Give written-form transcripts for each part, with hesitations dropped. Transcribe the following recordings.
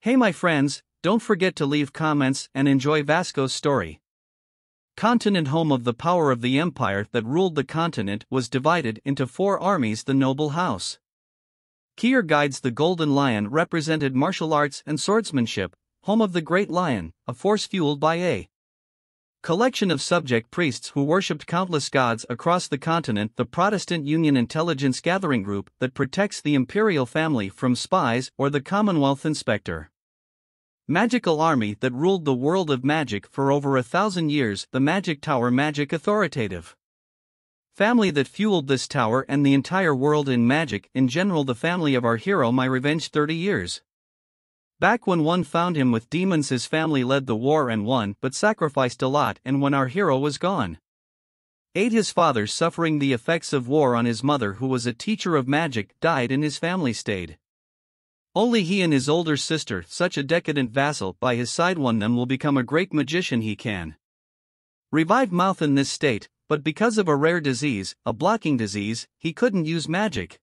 Hey my friends, don't forget to leave comments and enjoy Vasco's story. Continent home of the power of the empire that ruled the continent was divided into 4 armies. The noble house Kier guides the Golden Lion represented martial arts and swordsmanship, home of the Great Lion, a force fueled by a collection of subject priests who worshipped countless gods across the continent. The Protestant Union intelligence gathering group that protects the imperial family from spies or the Commonwealth inspector. Magical army that ruled the world of magic for over 1,000 years. The Magic Tower magic authoritative family that fueled this tower and the entire world in magic in general. The family of our hero. My revenge. 30 years back when one found him with demons, his family led the war and won, but sacrificed a lot, and when our hero was gone, ate his father, suffering the effects of war on his mother who was a teacher of magic, died, and his family stayed. Only he and his older sister, such a decadent vassal, by his side. One them will become a great magician. He can revive mouth in this state, but because of a rare disease, a blocking disease, he couldn't use magic.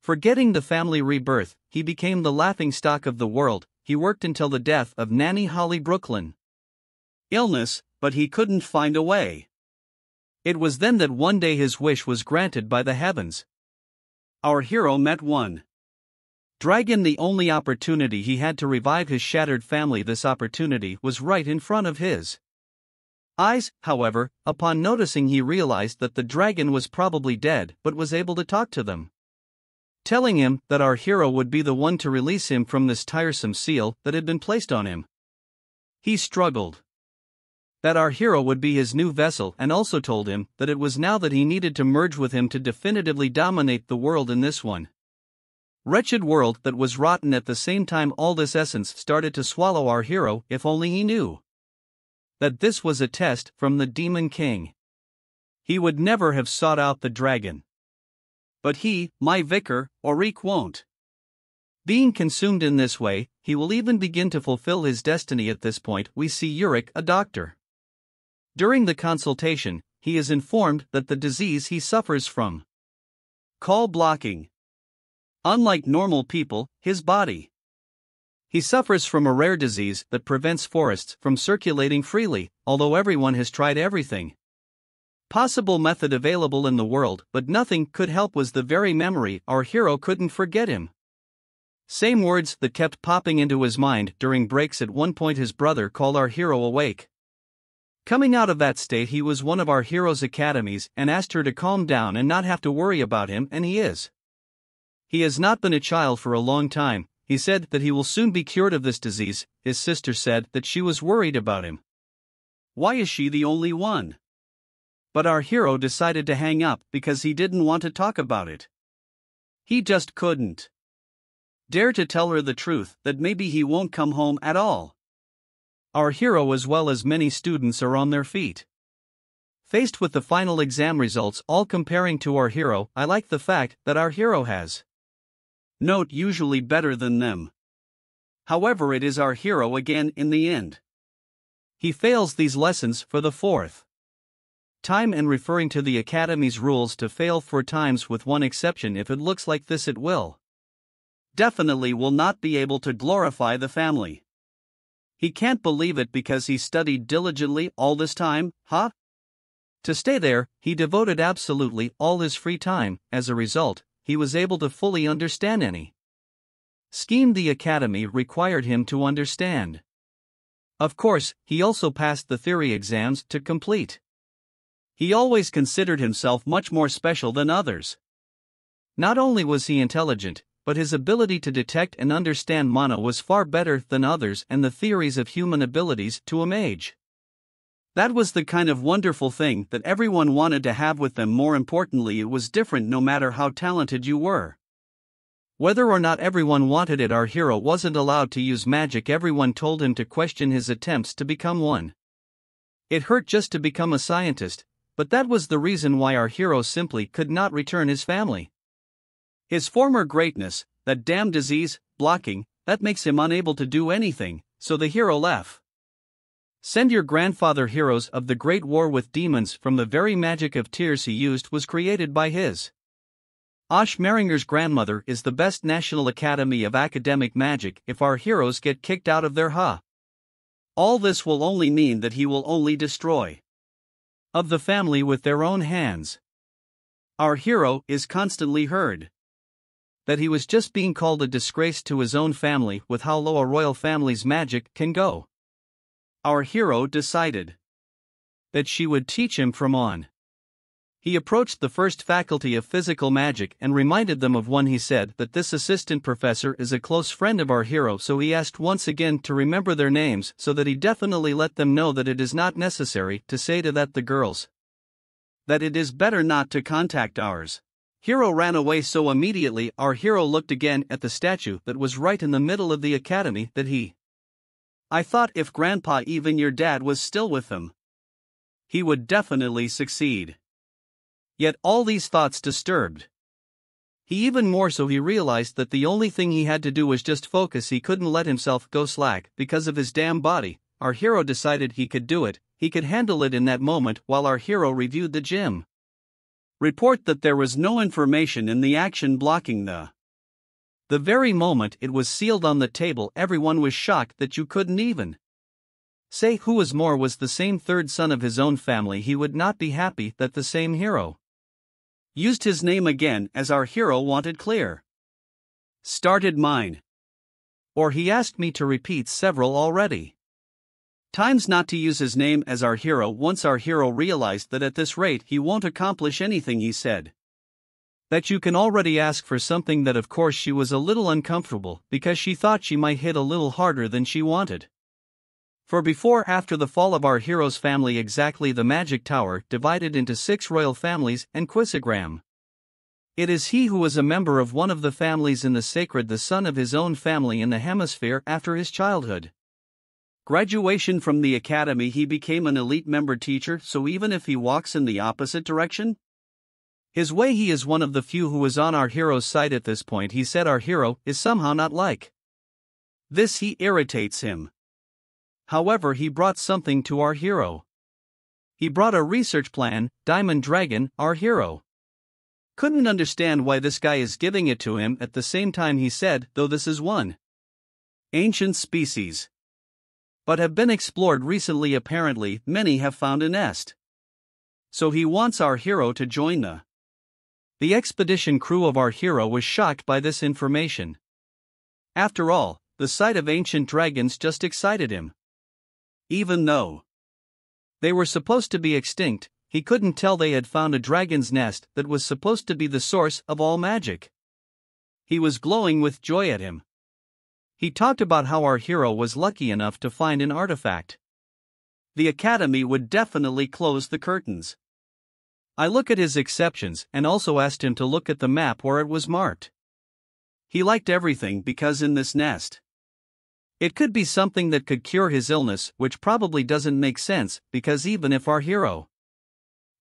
Forgetting the family rebirth, he became the laughingstock of the world. He worked until the death of Nanny Holly Brooklyn. Illness, but he couldn't find a way. It was then that one day his wish was granted by the heavens. Our hero met one dragon, the only opportunity he had to revive his shattered family. This opportunity was right in front of his eyes, however, upon noticing he realized that the dragon was probably dead but was able to talk to them, telling him that our hero would be the one to release him from this tiresome seal that had been placed on him. He struggled that our hero would be his new vessel and also told him that it was now that he needed to merge with him to definitively dominate the world in this one wretched world that was rotten. At the same time, all this essence started to swallow our hero. If only he knew that this was a test from the Demon King, he would never have sought out the dragon. But he, my vicar, Elric, won't. Being consumed in this way, he will even begin to fulfill his destiny. At this point, we see Elric, a doctor. During the consultation, he is informed that the disease he suffers from call blocking. Unlike normal people, his body, he suffers from a rare disease that prevents forests from circulating freely. Although everyone has tried everything possible method available in the world, but nothing could help, was the very memory. Our hero couldn't forget him. Same words that kept popping into his mind during breaks. At one point his brother called our hero awake. Coming out of that state, he was one of our hero's academies and asked her to calm down and not have to worry about him, and he is. He has not been a child for a long time. He said that he will soon be cured of this disease. His sister said that she was worried about him. Why is she the only one? But our hero decided to hang up because he didn't want to talk about it. He just couldn't dare to tell her the truth that maybe he won't come home at all. Our hero, as well as many students, are on their feet, faced with the final exam results, all comparing to our hero. I like the fact that our hero has note usually better than them. However, it is our hero again in the end. He fails these lessons for the 4th time, and referring to the Academy's rules to fail 4 times with one exception. If it looks like this, it will definitely will not be able to glorify the family. He can't believe it because he studied diligently all this time, to stay there. He devoted absolutely all his free time. As a result, he was able to fully understand any scheme the Academy required him to understand. Of course, he also passed the theory exams to complete. He always considered himself much more special than others. Not only was he intelligent, but his ability to detect and understand mana was far better than others and the theories of human abilities to a mage. That was the kind of wonderful thing that everyone wanted to have with them. More importantly, it was different no matter how talented you were. Whether or not everyone wanted it, our hero wasn't allowed to use magic. Everyone told him to question his attempts to become one. It hurt just to become a scientist, but that was the reason why our hero simply could not return his family. His former greatness, that damn disease, blocking, that makes him unable to do anything, so the hero left. Send your grandfather. Heroes of the Great War with Demons from the very magic of tears he used was created by his Melvinger's grandmother is the best National Academy of Academic Magic if our heroes get kicked out of their all this will only mean that he will only destroy of the family with their own hands. Our hero is constantly heard that he was just being called a disgrace to his own family with how low a royal family's magic can go. Our hero decided that she would teach him from on. He approached the first faculty of physical magic and reminded them of one. He said that this assistant professor is a close friend of our hero, so he asked once again to remember their names so that he definitely let them know that it is not necessary to say to the girls that it is better not to contact ours. Hero ran away, so immediately our hero looked again at the statue that was right in the middle of the academy that I thought if Grandpa, even your dad, was still with him, he would definitely succeed. Yet all these thoughts disturbed he even more, so he realized that the only thing he had to do was just focus. He couldn't let himself go slack because of his damn body. Our hero decided he could do it, he could handle it in that moment. While our hero reviewed the gym report, that there was no information in the action blocking the very moment it was sealed on the table. Everyone was shocked that you couldn't even say who was more was the same third son of his own family. He would not be happy that the same hero used his name again, as our hero wanted clear started mine. Or he asked me to repeat several already times not to use his name as our hero. Once our hero realized that at this rate he won't accomplish anything, he said that you can already ask for something. That of course she was a little uncomfortable because she thought she might hit a little harder than she wanted. For after the fall of our hero's family, exactly, the magic tower divided into 6 royal families and Quisagram. It is he who was a member of one of the families in the sacred, the son of his own family in the hemisphere. After his childhood graduation from the academy, he became an elite member teacher, so even if he walks in the opposite direction his way, he is one of the few who is on our hero's side at this point. He said our hero is somehow not like this, he irritates him. However, he brought something to our hero. He brought a research plan, Diamond Dragon. Our hero couldn't understand why this guy is giving it to him. At the same time, he said, though this is one ancient species, but have been explored recently, apparently many have found a nest. So he wants our hero to join the expedition. Crew of our hero was shocked by this information. After all, the sight of ancient dragons just excited him. Even though they were supposed to be extinct, he couldn't tell they had found a dragon's nest that was supposed to be the source of all magic. He was glowing with joy at him. He talked about how our hero was lucky enough to find an artifact. The academy would definitely close the curtains. I look at his exceptions and also asked him to look at the map where it was marked. He liked everything because in this nest it could be something that could cure his illness, which probably doesn't make sense, because even if our hero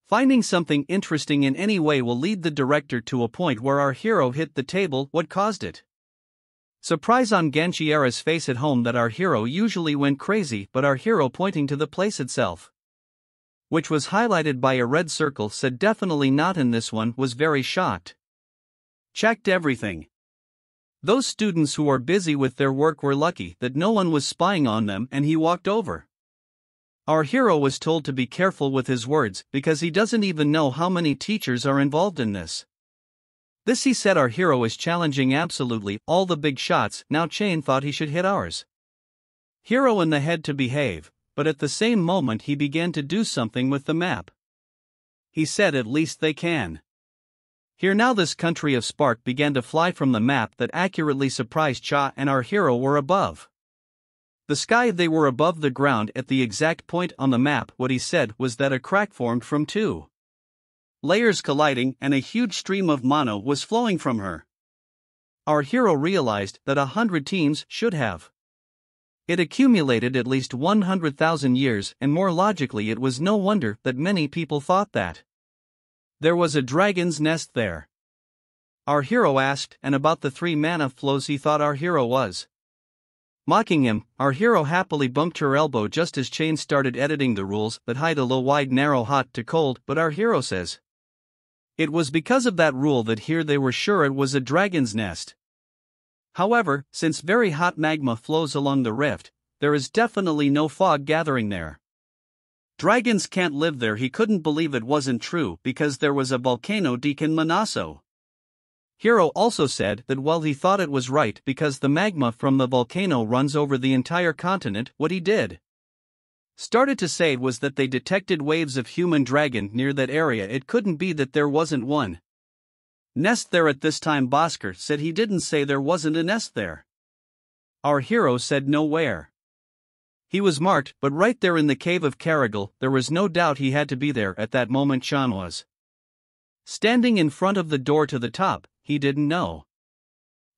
finding something interesting in any way will lead the director to a point where our hero hit the table, what caused it? Surprise on Ganchiera's face at home that our hero usually went crazy, but our hero, pointing to the place itself, which was highlighted by a red circle, said definitely not in this one, was very shocked. Checked everything. Those students who are busy with their work were lucky that no one was spying on them, and he walked over. Our hero was told to be careful with his words because he doesn't even know how many teachers are involved in this. This, he said, our hero is challenging absolutely all the big shots. Now Chain thought he should hit ours hero in the head to behave, but at the same moment he began to do something with the map. He said at least they can. Here now this country of spark began to fly from the map that accurately surprised Cha and our hero were above the sky. They were above the ground at the exact point on the map. What he said was that a crack formed from 2 layers colliding and a huge stream of mana was flowing from her. Our hero realized that 100 teams should have it accumulated at least 100,000 years, and more logically it was no wonder that many people thought that there was a dragon's nest there. Our hero asked, and about the 3 mana flows he thought our hero was mocking him. Our hero happily bumped her elbow just as Chain started editing the rules that hide a low, wide, narrow, hot to cold, but our hero says It was because of that rule that here they were sure it was a dragon's nest. However, since very hot magma flows along the rift, there is definitely no fog gathering there. Dragons can't live there. He couldn't believe it wasn't true because there was a volcano Deacon Manaso. Hiro also said that while he thought it was right because the magma from the volcano runs over the entire continent, what he did started to say was that they detected waves of human dragon near that area. It couldn't be that there wasn't one nest there at this time. Bhaskar said he didn't say there wasn't a nest there. Our hero said nowhere. He was marked, but right there in the cave of Karagal, there was no doubt he had to be there at that moment. Shan was standing in front of the door to the top. He didn't know.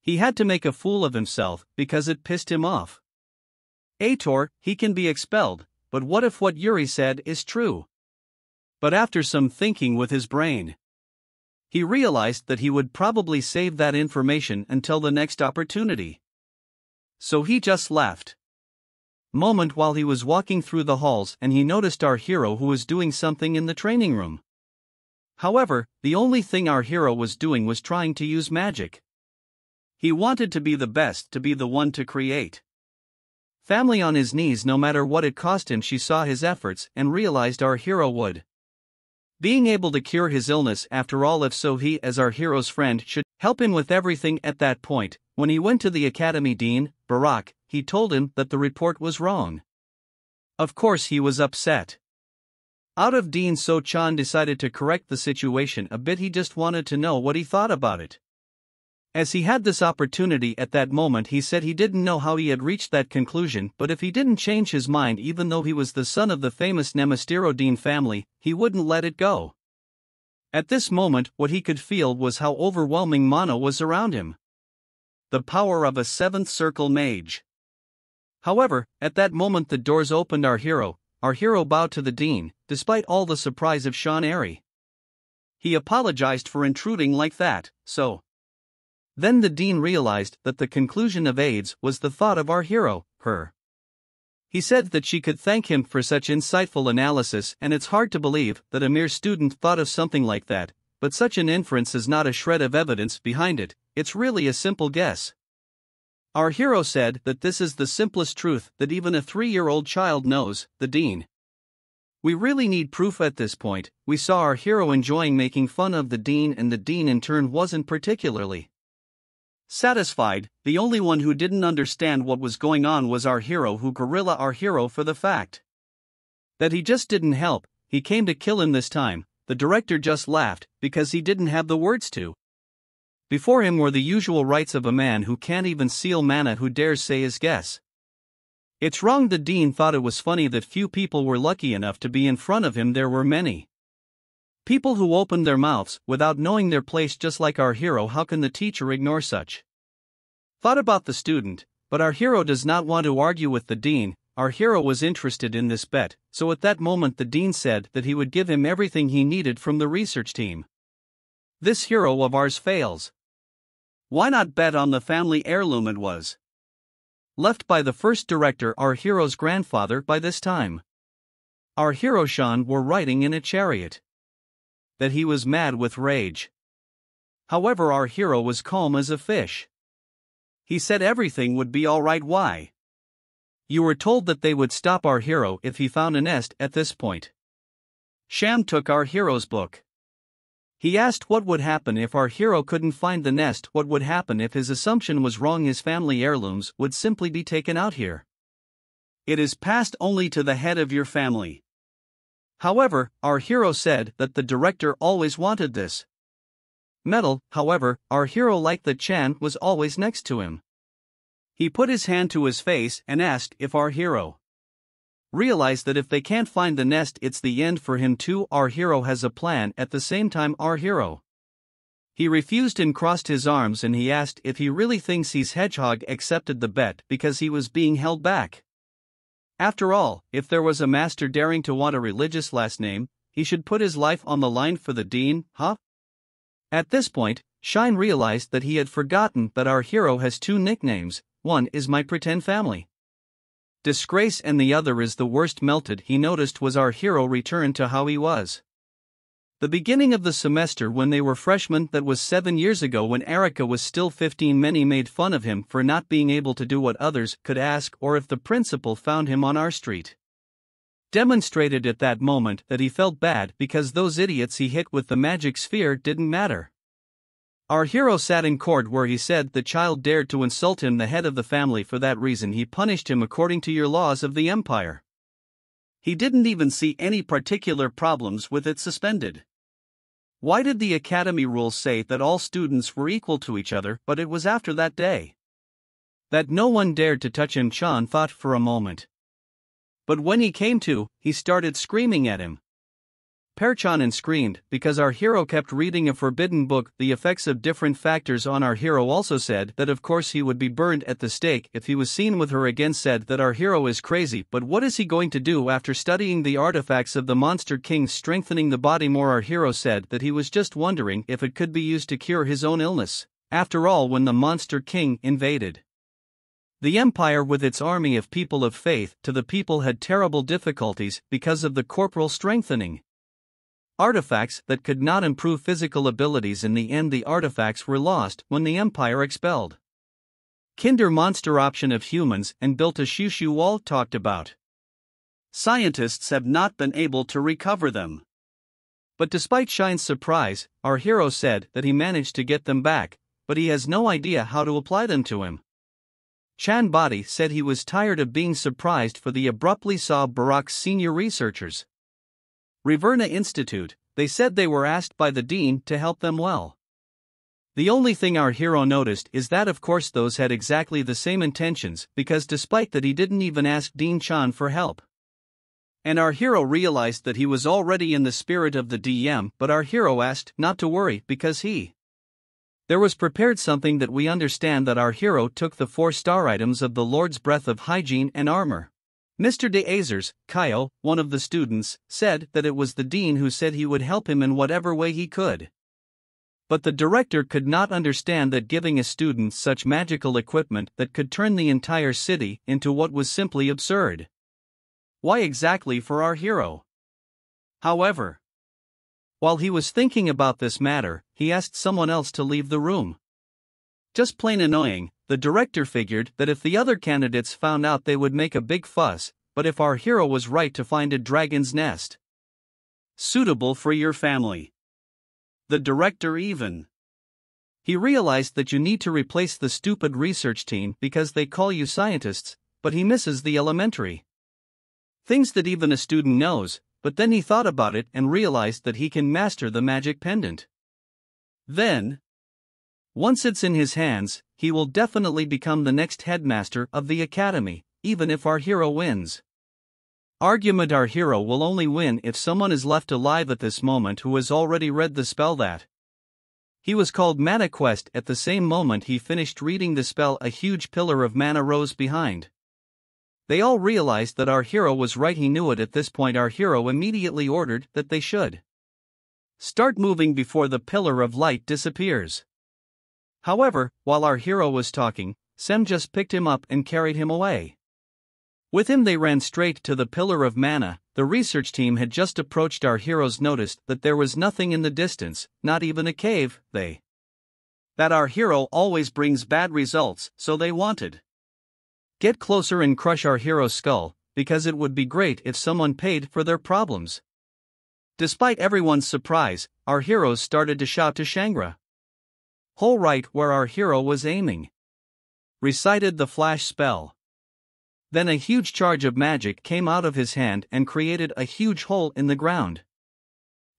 He had to make a fool of himself because it pissed him off. Aitor, he can be expelled, but what if what Yuri said is true? But after some thinking with his brain, he realized that he would probably save that information until the next opportunity. So he just left. Moment while he was walking through the halls and he noticed our hero who was doing something in the training room. However, the only thing our hero was doing was trying to use magic. He wanted to be the best, to be the one to create. Family on his knees no matter what it cost him. She saw his efforts and realized our hero would being able to cure his illness after all. If so, he as our hero's friend should help him with everything. At that point, when he went to the academy dean, Barak, he told him that the report was wrong. Of course he was upset. Out of Dean So-chan decided to correct the situation a bit. He just wanted to know what he thought about it. As he had this opportunity at that moment, he said he didn't know how he had reached that conclusion, but if he didn't change his mind, even though he was the son of the famous Nemestiro Dean family, he wouldn't let it go. At this moment, what he could feel was how overwhelming mana was around him. The power of a seventh circle mage. However, at that moment the doors opened. Our hero bowed to the dean, despite all the surprise of Sean Airy. He apologized for intruding like that, so. Then the dean realized that the conclusion of AIDS was the thought of our hero, her. He said that she could thank him for such insightful analysis, and it's hard to believe that a mere student thought of something like that, but such an inference is not a shred of evidence behind it, it's really a simple guess. Our hero said that this is the simplest truth that even a 3-year-old child knows, the dean. We really need proof at this point. We saw our hero enjoying making fun of the dean, and the dean in turn wasn't particularly satisfied. The only one who didn't understand what was going on was our hero, who gorilla our hero for the fact that he just didn't help. He came to kill him this time. The director just laughed because he didn't have the words to. Before him were the usual rights of a man who can't even seal mana, who dares say his guess. It's wrong. The dean thought it was funny that few people were lucky enough to be in front of him. There were many people who opened their mouths without knowing their place, just like our hero. How can the teacher ignore such thought about the student? But our hero does not want to argue with the dean. Our hero was interested in this bet, so at that moment the dean said that he would give him everything he needed from the research team. This hero of ours fails. Why not bet on the family heirloom? It was left by the first director, our hero's grandfather. By this time, our hero Sean were riding in a chariot. That he was mad with rage. However, our hero was calm as a fish. He said everything would be alright. Why? You were told that they would stop our hero if he found a nest. At this point, Sham took our hero's book. He asked what would happen if our hero couldn't find the nest. What would happen if his assumption was wrong? His family heirlooms would simply be taken out here. It is passed only to the head of your family. However, our hero said that the director always wanted this medal. However, our hero liked that Chan was always next to him. He put his hand to his face and asked if our hero realized that if they can't find the nest, it's the end for him too. Our hero has a plan. At the same time, our hero, he refused and crossed his arms, and he asked if he really thinks he's hedgehog. Accepted the bet because he was being held back. After all, if there was a master daring to want a religious last name, he should put his life on the line for the dean, huh? At this point, Shine realized that he had forgotten that our hero has 2 nicknames. One is my pretend family disgrace and the other is the worst. Melted, he noticed was our hero returned to how he was. The beginning of the semester when they were freshmen, that was 7 years ago when Erica was still 15. Many made fun of him for not being able to do what others could ask, or if the principal found him on our street. Demonstrated at that moment that he felt bad because those idiots he hit with the magic sphere didn't matter. Our hero sat in court where he said the child dared to insult him, the head of the family. For that reason he punished him according to your laws of the empire. He didn't even see any particular problems with it suspended. Why did the academy rules say that all students were equal to each other? But it was after that day that no one dared to touch him. Chan thought for a moment. But when he came to, he started screaming at him. Perchanan screamed because our hero kept reading a forbidden book. The effects of different factors on our hero also said that of course he would be burned at the stake if he was seen with her again. Said that our hero is crazy, but what is he going to do after studying the artifacts of the Monster King strengthening the body more? Our hero said that he was just wondering if it could be used to cure his own illness. After all, when the Monster King invaded the empire with its army of people of faith, to the people had terrible difficulties because of the corporal strengthening artifacts that could not improve physical abilities. In the end, the artifacts were lost when the empire expelled Kinder monster option of humans and built a shushu wall talked about. Scientists have not been able to recover them. But despite Shine's surprise, our hero said that he managed to get them back, but he has no idea how to apply them to him. Chan Body said he was tired of being surprised, for the abruptly saw Barak's senior researchers. Riverna Institute, they said they were asked by the dean to help them. Well, the only thing our hero noticed is that of course those had exactly the same intentions, because despite that he didn't even ask Dean Chan for help. And our hero realized that he was already in the spirit of the DM, but our hero asked not to worry because there was prepared something that we understand that our hero took the 4-star items of the Lord's breath of hygiene and armor. Mr. De Azers, Kyo, one of the students, said that it was the dean who said he would help him in whatever way he could. But the director could not understand that giving a student such magical equipment that could turn the entire city into what was simply absurd. Why exactly for our hero? However, while he was thinking about this matter, he asked someone else to leave the room. Just plain annoying. The director figured that if the other candidates found out they would make a big fuss, but if our hero was right to find a dragon's nest suitable for your family. The director he realized that you need to replace the stupid research team because they call you scientists, but he misses the elementary things that even a student knows. But then he thought about it and realized that he can master the magic pendant. Then, once it's in his hands, he will definitely become the next headmaster of the academy, even if our hero wins. Argument: our hero will only win if someone is left alive at this moment who has already read the spell that he was called Mana Quest. At the same moment he finished reading the spell, a huge pillar of mana rose behind. They all realized that our hero was right. He knew it. At this point our hero immediately ordered that they should start moving before the pillar of light disappears. However, while our hero was talking, Sem just picked him up and carried him away. With him they ran straight to the pillar of mana. The research team had just approached. Our heroes noticed that there was nothing in the distance, not even a cave. That our hero always brings bad results, so they wanted get closer and crush our hero's skull, because it would be great if someone paid for their problems. Despite everyone's surprise, our heroes started to shout to Shangra. Hole right where our hero was aiming. Recited the flash spell. Then a huge charge of magic came out of his hand and created a huge hole in the ground.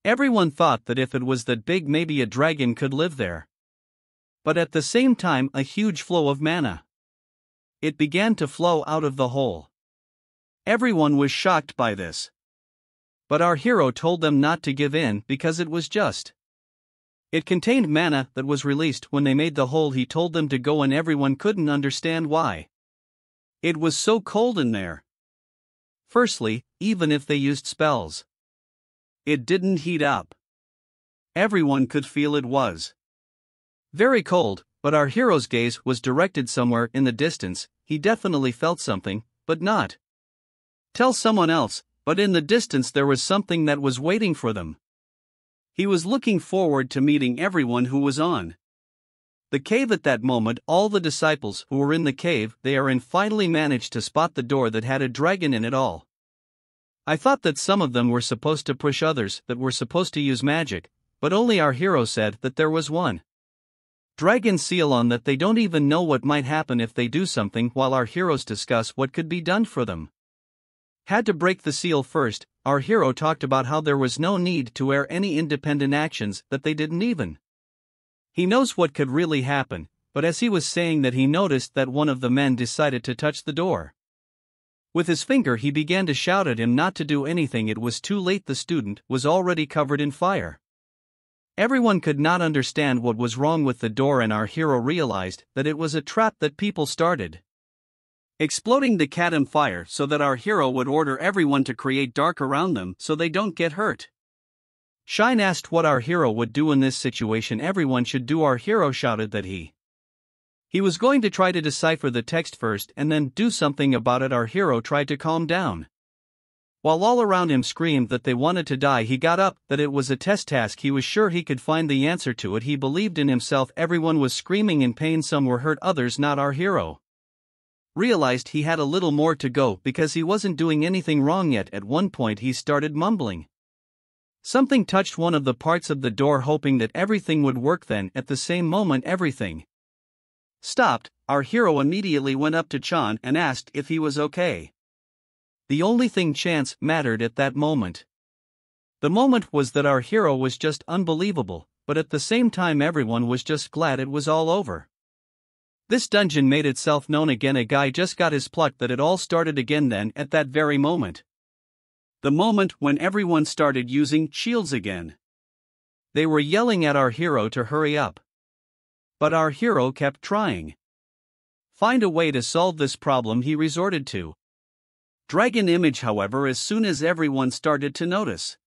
Everyone thought that if it was that big, maybe a dragon could live there. But at the same time, a huge flow of mana. It began to flow out of the hole. Everyone was shocked by this. But our hero told them not to give in because it was just. It contained mana that was released when they made the hole. He told them to go and everyone couldn't understand why. It was so cold in there. Firstly, even if they used spells, it didn't heat up. Everyone could feel it was very cold, but our hero's gaze was directed somewhere in the distance. He definitely felt something, but not tell someone else, but in the distance there was something that was waiting for them. He was looking forward to meeting everyone who was on the cave at that moment. All the disciples who were in the cave they are in finally managed to spot the door that had a dragon in it all. I thought that some of them were supposed to push others that were supposed to use magic, but only our hero said that there was one dragon seal on that they don't even know what might happen if they do something while our heroes discuss what could be done for them. Had to break the seal first. Our hero talked about how there was no need to air any independent actions that they didn't even. He knows what could really happen, but as he was saying that he noticed that one of the men decided to touch the door. With his finger he began to shout at him not to do anything. It was too late. The student was already covered in fire. Everyone could not understand what was wrong with the door and our hero realized that it was a trap that people started exploding the campfire so that our hero would order everyone to create dark around them so they don't get hurt. Shine asked what our hero would do in this situation. Everyone should do. Our hero shouted that he was going to try to decipher the text first and then do something about it. Our hero tried to calm down. While all around him screamed that they wanted to die, he got up, that it was a test task. He was sure he could find the answer to it. He believed in himself. Everyone was screaming in pain. Some were hurt, others not. Our hero realized he had a little more to go because he wasn't doing anything wrong yet. At one point he started mumbling. Something touched one of the parts of the door, hoping that everything would work. Then, at the same moment, everything stopped. Our hero immediately went up to Chan and asked if he was okay. The only thing chance mattered at that moment. The moment was that our hero was just unbelievable, but at the same time everyone was just glad it was all over. This dungeon made itself known again. A guy just got his pluck that it all started again then at that very moment. The moment when everyone started using shields again. They were yelling at our hero to hurry up. But our hero kept trying. Find a way to solve this problem. He resorted to dragon image. However, as soon as everyone started to notice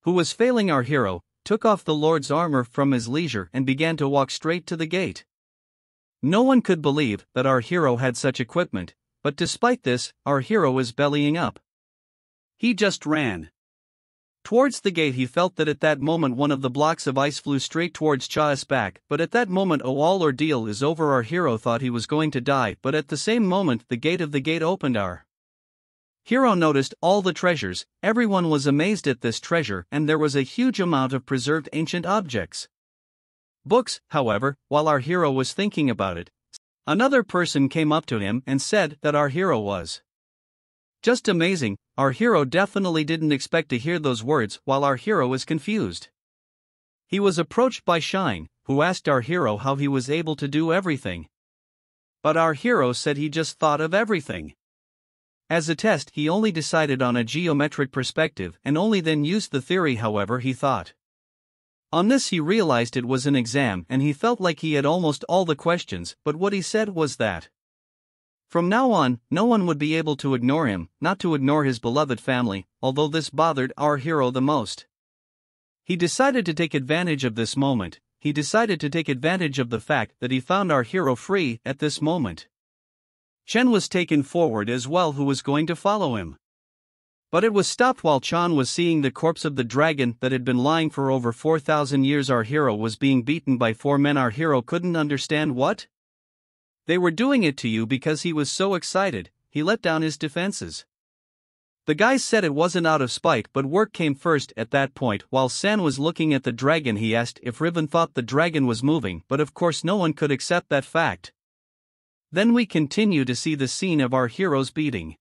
who was failing, our hero took off the Lord's armor from his leisure and began to walk straight to the gate. No one could believe that our hero had such equipment, but despite this, our hero was bellying up. He just ran towards the gate. He felt that at that moment one of the blocks of ice flew straight towards Cha's back, but at that moment all ordeal is over. Our hero thought he was going to die, but at the same moment the gate opened. Our hero noticed all the treasures. Everyone was amazed at this treasure, and there was a huge amount of preserved ancient objects. Books, however, while our hero was thinking about it, another person came up to him and said that our hero was just amazing. Our hero definitely didn't expect to hear those words while our hero was confused. He was approached by Shine, who asked our hero how he was able to do everything. But our hero said he just thought of everything. As a test, he only decided on a geometric perspective and only then used the theory. However, he thought on this. He realized it was an exam and he felt like he had almost all the questions, but what he said was that from now on, no one would be able to ignore him, not to ignore his beloved family, although this bothered our hero the most. He decided to take advantage of this moment. He decided to take advantage of the fact that he found our hero free at this moment. Chen was taken forward as well, who was going to follow him. But it was stopped while Chan was seeing the corpse of the dragon that had been lying for over 4,000 years. Our hero was being beaten by 4 men. Our hero couldn't understand what they were doing it to you because he was so excited, he let down his defenses. The guys said it wasn't out of spite, but work came first. At that point, while San was looking at the dragon, he asked if Riven thought the dragon was moving, but of course no one could accept that fact. Then we continue to see the scene of our hero's beating.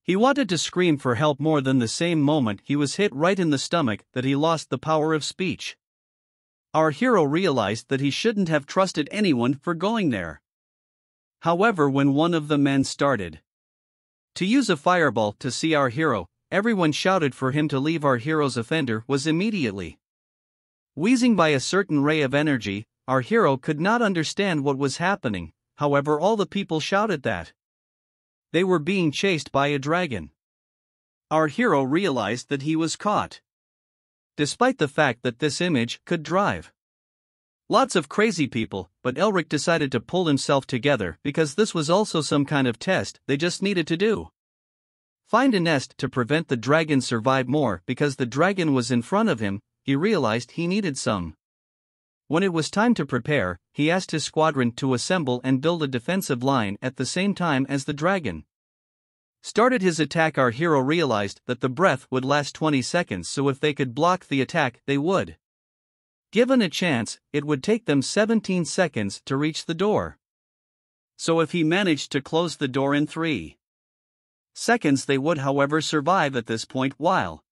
He wanted to scream for help more than the same moment he was hit right in the stomach that he lost the power of speech. Our hero realized that he shouldn't have trusted anyone for going there. However, when one of the men started to use a fireball to see our hero, everyone shouted for him to leave. Our hero's offender was immediately wheezing by a certain ray of energy. Our hero could not understand what was happening. However, all the people shouted that they were being chased by a dragon. Our hero realized that he was caught, despite the fact that this image could drive lots of crazy people, but Elric decided to pull himself together because this was also some kind of test they just needed to do. Find a nest to prevent the dragon survive more because the dragon was in front of him, he realized he needed some. When it was time to prepare, he asked his squadron to assemble and build a defensive line at the same time as the dragon started his attack. Our hero realized that the breath would last 20 seconds, so if they could block the attack, they would. Given a chance, it would take them 17 seconds to reach the door. So if he managed to close the door in 3 seconds, they would, however, survive at this point. While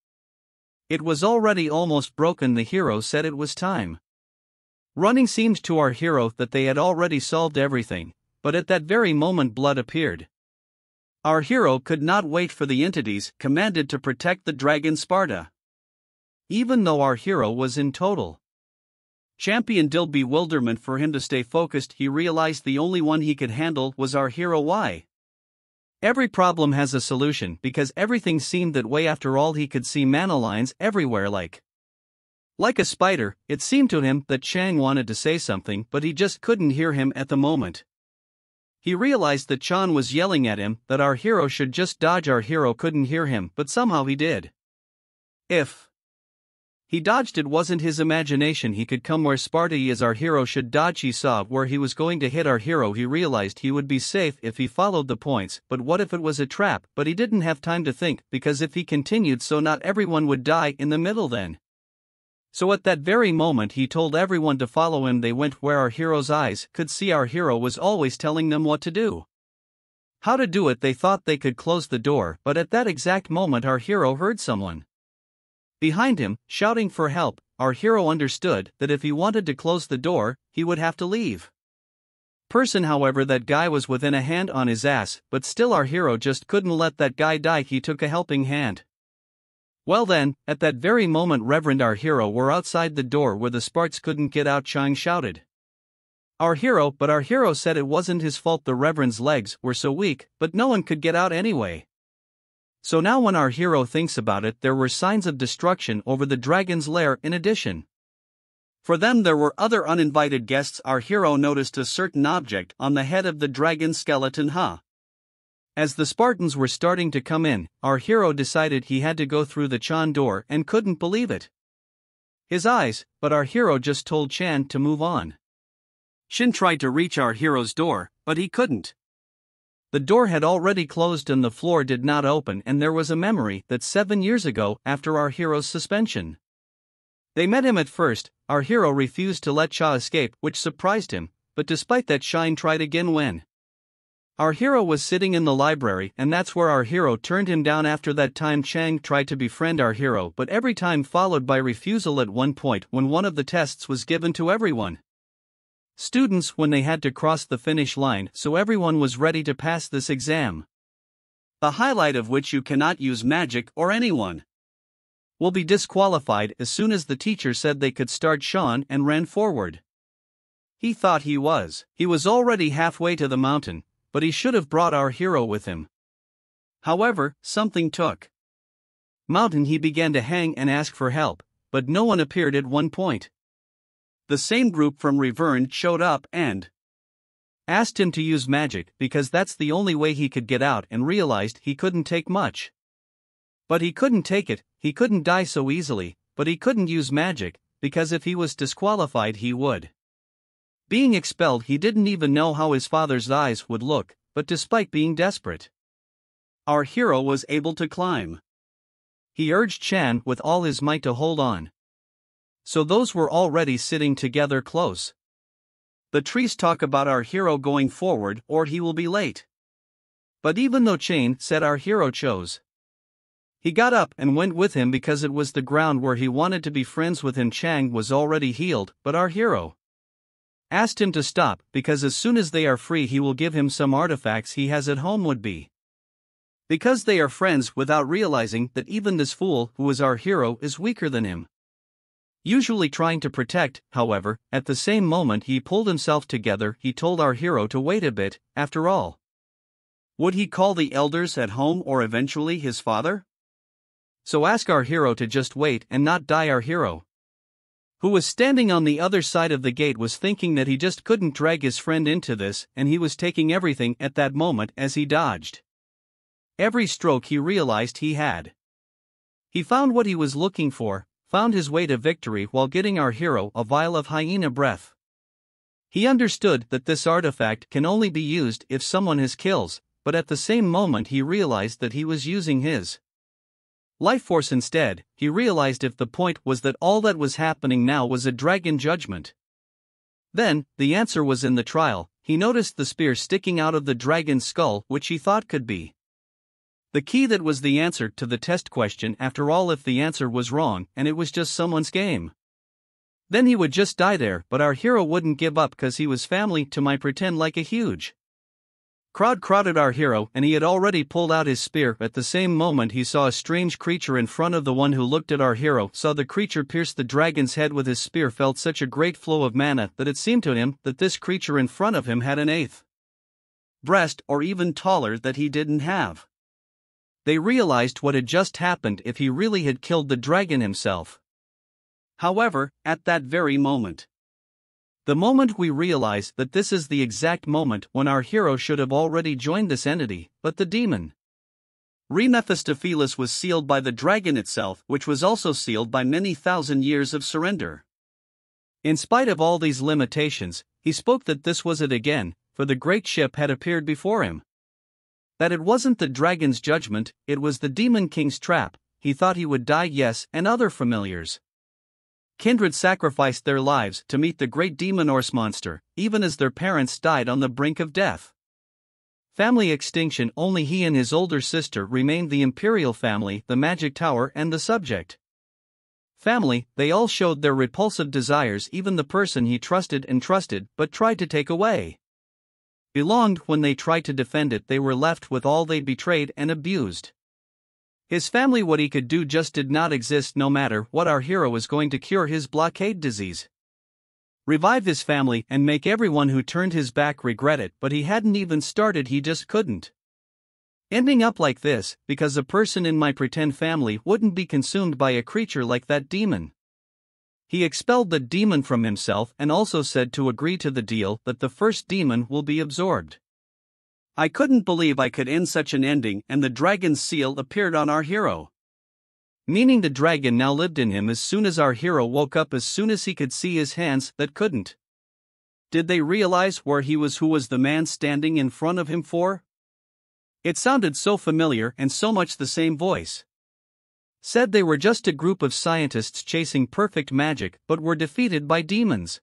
it was already almost broken, the hero said it was time. Running seemed to our hero that they had already solved everything, but at that very moment blood appeared. Our hero could not wait for the entities commanded to protect the dragon Sparta. Even though our hero was in total bewilderment, for him to stay focused, he realized the only one he could handle was our hero. Why? Every problem has a solution, because everything seemed that way. After all, he could see mana lines everywhere like a spider. It seemed to him that Chang wanted to say something, but he just couldn't hear him at the moment. He realized that Chan was yelling at him that our hero should just dodge. Our hero couldn't hear him, but somehow he did. If he dodged, it wasn't his imagination. He could come where Sparta is. Our hero should dodge. He saw where he was going to hit our hero. He realized he would be safe if he followed the points, but what if it was a trap? But he didn't have time to think, because if he continued, so not everyone would die in the middle then. So at that very moment he told everyone to follow him. They went where our hero's eyes could see. Our hero was always telling them what to do, how to do it. They thought they could close the door, but at that exact moment our hero heard someone behind him shouting for help. Our hero understood that if he wanted to close the door, he would have to leave. However, that guy was within a hand on his ass, but still our hero just couldn't let that guy die. He took a helping hand. Well then, at that very moment Reverend our hero were outside the door where the Sparts couldn't get out. Chang shouted our hero, but our hero said it wasn't his fault. The Reverend's legs were so weak, but no one could get out anyway. So now when our hero thinks about it, there were signs of destruction over the dragon's lair. In addition, for them there were other uninvited guests. Our hero noticed a certain object on the head of the dragon skeleton. As the Spartans were starting to come in, our hero decided he had to go through the Chan door and couldn't believe it. His eyes, but our hero just told Chan to move on. Shin tried to reach our hero's door, but he couldn't. The door had already closed and the floor did not open, and there was a memory that 7 years ago, after our hero's suspension, they met him. At first, our hero refused to let Cha escape, which surprised him, but despite that Shine tried again when our hero was sitting in the library, and that's where our hero turned him down. After that time Chang tried to befriend our hero, but every time followed by refusal. At one point when one of the tests was given to everyone students when they had to cross the finish line, so everyone was ready to pass this exam, the highlight of which you cannot use magic or anyone will be disqualified. As soon as the teacher said they could start, Sean and ran forward. He thought he was already halfway to the mountain, but he should have brought our hero with him. However, something took mountain. He began to hang and ask for help, but no one appeared. At one point, the same group from Reverne showed up and asked him to use magic, because that's the only way he could get out, and realized he couldn't take much. But he couldn't take it, he couldn't die so easily, but he couldn't use magic, because if he was disqualified he would being expelled. He didn't even know how his father's eyes would look, but despite being desperate, our hero was able to climb. He urged Chan with all his might to hold on. So those were already sitting together close. The trees talk about our hero going forward or he will be late. But even though Chain said our hero chose, he got up and went with him because it was the ground where he wanted to be friends with him. Chang was already healed, but our hero asked him to stop, because as soon as they are free he will give him some artifacts he has at home. Would be because they are friends, without realizing that even this fool who is our hero is weaker than him, usually trying to protect. However, at the same moment he pulled himself together. He told our hero to wait a bit. After all, would he call the elders at home or eventually his father? So ask our hero to just wait and not die. Our hero, who was standing on the other side of the gate, was thinking that he just couldn't drag his friend into this, and he was taking everything at that moment as he dodged every stroke he realized he had. He found what he was looking for, found his way to victory while getting our hero a vial of hyena breath. He understood that this artifact can only be used if someone has kills, but at the same moment he realized that he was using his life force instead. He realized if the point was that all that was happening now was a dragon judgment. Then, the answer was in the trial. He noticed the spear sticking out of the dragon's skull, which he thought could be the key that was the answer to the test question. After all, if the answer was wrong and it was just someone's game, then he would just die there. But our hero wouldn't give up cause he was family to my pretend like a huge crowd crowded our hero, and he had already pulled out his spear. At the same moment he saw a strange creature in front of the one who looked at our hero, saw the creature pierce the dragon's head with his spear, felt such a great flow of mana that it seemed to him that this creature in front of him had an eighth breast or even taller that he didn't have. They realized what had just happened if he really had killed the dragon himself. However, at that very moment, the moment we realize that this is the exact moment when our hero should have already joined this entity, but the demon Mephistopheles was sealed by the dragon itself, which was also sealed by many thousand years of surrender. In spite of all these limitations, he spoke that this was it again, for the great ship had appeared before him. That it wasn't the dragon's judgment, it was the demon king's trap. He thought he would die, yes, and other familiars kindred sacrificed their lives to meet the great demon horse monster, even as their parents died on the brink of death. Family extinction, only he and his older sister remained the imperial family, the magic tower and the subject family. They all showed their repulsive desires, even the person he trusted but tried to take away belonged. When they tried to defend it, they were left with all they betrayed and abused. His family, what he could do just did not exist. No matter what, our hero was going to cure his blockade disease, revive his family, and make everyone who turned his back regret it, but he hadn't even started, he just couldn't. Ending up like this, because a person in my pretend family wouldn't be consumed by a creature like that demon. He expelled the demon from himself and also said to agree to the deal that the first demon will be absorbed. I couldn't believe I could end such an ending, and the dragon's seal appeared on our hero. Meaning the dragon now lived in him. As soon as our hero woke up, as soon as he could see his hands that couldn't. Did they realize where he was, who was the man standing in front of him for? It sounded so familiar, and so much the same voice said they were just a group of scientists chasing perfect magic but were defeated by demons.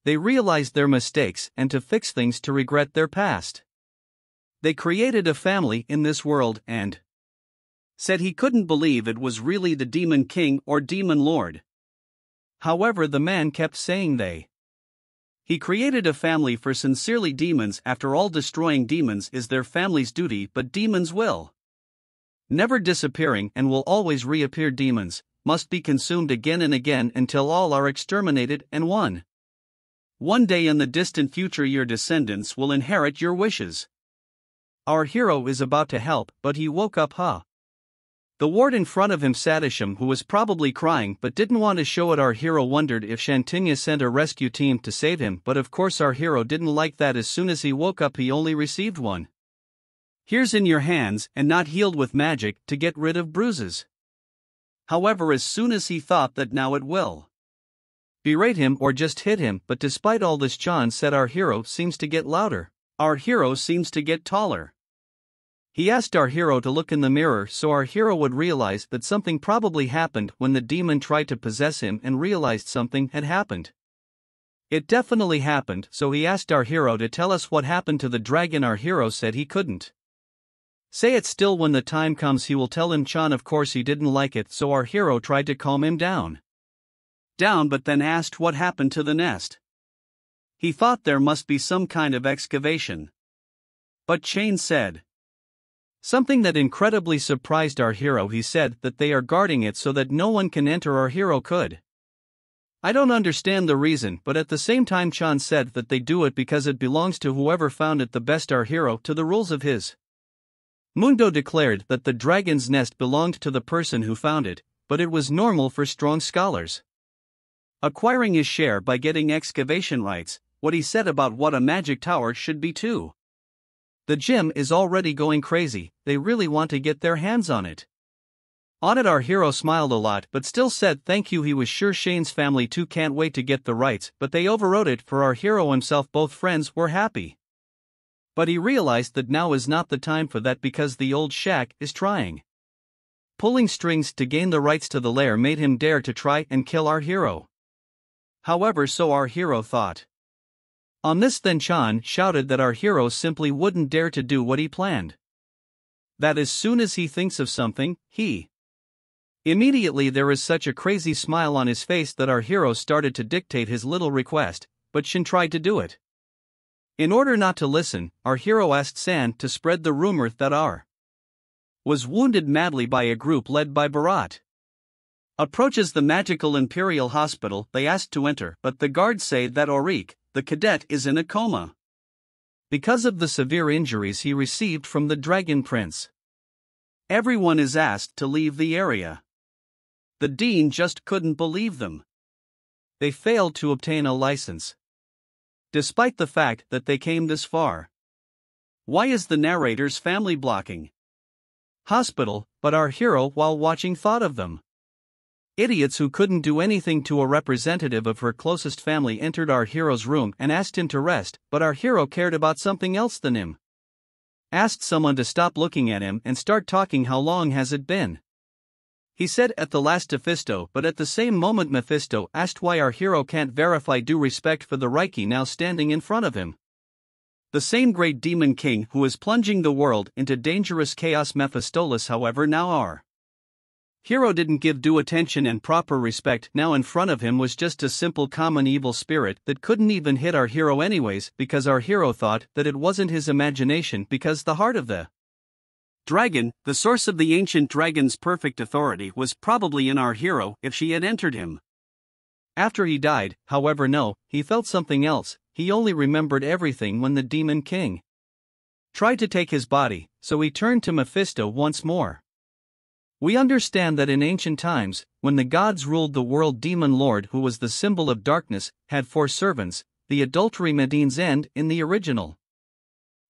They realized their mistakes and to fix things to regret their past. They created a family in this world and said he couldn't believe it was really the demon king or demon lord. However, the man kept saying he created a family for sincerely demons. After all, destroying demons is their family's duty, but demons will never disappearing and will always reappear. Demons must be consumed again and again until all are exterminated, and one day in the distant future your descendants will inherit your wishes. Our hero is about to help, but he woke up. The ward in front of him, Sadisham, who was probably crying but didn't want to show it. Our hero wondered if Shantinya sent a rescue team to save him, but of course our hero didn't like that. As soon as he woke up, he only received one. Here's in your hands, and not healed with magic to get rid of bruises. However, as soon as he thought that now it will berate him or just hit him, but despite all this, John said our hero seems to get louder. Our hero seems to get taller. He asked our hero to look in the mirror so our hero would realize that something probably happened when the demon tried to possess him, and realized something had happened. It definitely happened, so he asked our hero to tell us what happened to the dragon. Our hero said he couldn't say it. Still, when the time comes he will tell him. Chan, of course, he didn't like it, so our hero tried to calm him down, but then asked what happened to the nest. He thought there must be some kind of excavation. But Chain said something that incredibly surprised our hero. He said that they are guarding it so that no one can enter. Our hero could I don't understand the reason, but at the same time Chan said that they do it because it belongs to whoever found it the best. Our hero, to the rules of his Mundo, declared that the dragon's nest belonged to the person who found it, but it was normal for strong scholars acquiring his share by getting excavation rights. What he said about what a magic tower should be too. The gym is already going crazy, they really want to get their hands on it. On it, our hero smiled a lot but still said thank you. He was sure Shane's family too can't wait to get the rights, but they overrode it for our hero himself. Both friends were happy. But he realized that now is not the time for that because the old shack is trying. Pulling strings to gain the rights to the lair made him dare to try and kill our hero. However, so our hero thought. On this, then Chan shouted that our hero simply wouldn't dare to do what he planned. That as soon as he thinks of something, immediately there is such a crazy smile on his face that our hero started to dictate his little request, but Shin tried to do it. In order not to listen, our hero asked San to spread the rumor that R was wounded madly by a group led by Bharat. Approaches the magical Imperial Hospital. They asked to enter, but the guards say that Elric, the cadet, is in a coma because of the severe injuries he received from the Dragon Prince. Everyone is asked to leave the area. The dean just couldn't believe them. They failed to obtain a license, despite the fact that they came this far. Why is the narrator's family blocking hospital? But our hero, while watching, thought of them. Idiots who couldn't do anything. To a representative of her closest family entered our hero's room and asked him to rest, but our hero cared about something else than him. Asked someone to stop looking at him and start talking. How long has it been? He said at the last to Mephisto, but at the same moment Mephisto asked why our hero can't verify due respect for the Reiki now standing in front of him. The same great demon king who is plunging the world into dangerous chaos. Mephistopheles, however, now our hero didn't give due attention and proper respect. Now in front of him was just a simple common evil spirit that couldn't even hit our hero anyways, because our hero thought that it wasn't his imagination, because the heart of the dragon, the source of the ancient dragon's perfect authority, was probably in our hero if she had entered him. After he died, however, no, he felt something else. He only remembered everything when the demon king tried to take his body, so he turned to Mephisto once more. We understand that in ancient times, when the gods ruled the world, Demon Lord, who was the symbol of darkness, had 4 servants, the adultery Medine's end in the original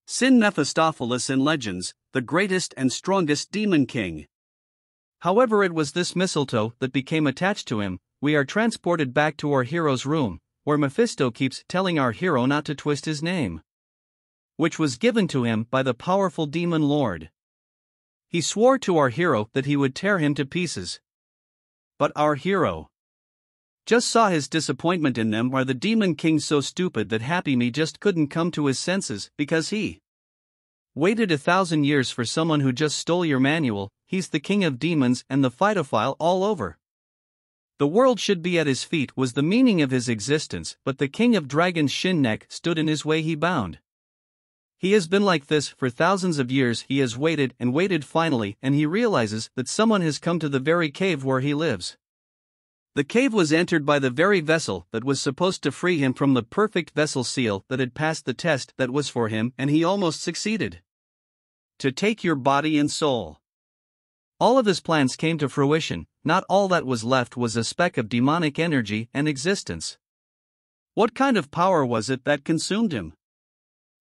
sin. Mephistopheles in legends, the greatest and strongest demon king. However, it was this mistletoe that became attached to him. We are transported back to our hero's room, where Mephisto keeps telling our hero not to twist his name, which was given to him by the powerful Demon Lord. He swore to our hero that he would tear him to pieces. But our hero just saw his disappointment in them. Are the Demon King so stupid that Happy Me just couldn't come to his senses because he waited 1,000 years for someone who just stole your manual? He's the king of demons and the phytophile all over. The world should be at his feet was the meaning of his existence, but the king of dragons' shin neck stood in his way. He bound. He has been like this for thousands of years. He has waited and waited finally, and he realizes that someone has come to the very cave where he lives. The cave was entered by the very vessel that was supposed to free him from the perfect vessel seal that had passed the test that was for him, and he almost succeeded. To take your body and soul. All of his plans came to fruition. Not all that was left was a speck of demonic energy and existence. What kind of power was it that consumed him?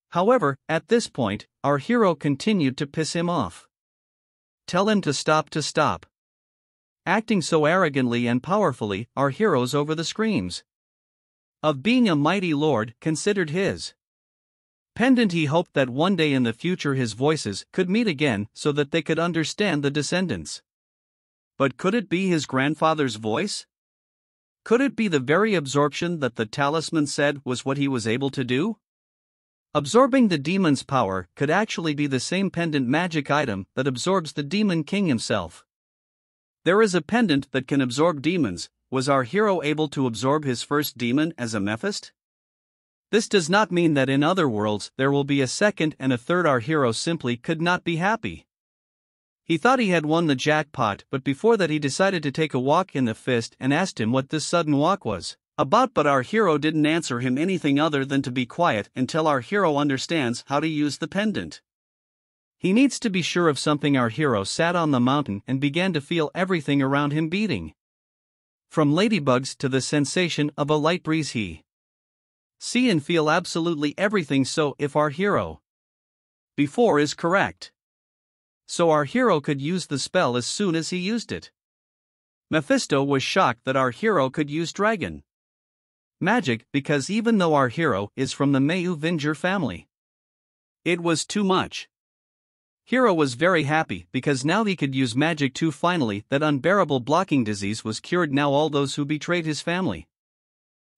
However, at this point, our hero continued to piss him off. Tell him to stop. Acting so arrogantly and powerfully, our hero's over the screams of being a mighty lord considered his pendant. He hoped that one day in the future his voices could meet again so that they could understand the descendants. But could it be his grandfather's voice? Could it be the very absorption that the talisman said was what he was able to do? Absorbing the demon's power could actually be the same pendant magic item that absorbs the demon king himself. There is a pendant that can absorb demons. Was our hero able to absorb his first demon as a Mephist? This does not mean that in other worlds there will be a second and a third. Our hero simply could not be happy. He thought he had won the jackpot, but before that he decided to take a walk in the fist and asked him what this sudden walk was about, but our hero didn't answer him anything other than to be quiet until our hero understands how to use the pendant. He needs to be sure of something. Our hero sat on the mountain and began to feel everything around him beating. From ladybugs to the sensation of a light breeze, he see and feel absolutely everything. So if our hero before is correct, so our hero could use the spell as soon as he used it. Mephisto was shocked that our hero could use dragon magic because even though our hero is from the Melvinger family, it was too much. Hero was very happy because now he could use magic too. Finally, that unbearable blocking disease was cured. Now all those who betrayed his family,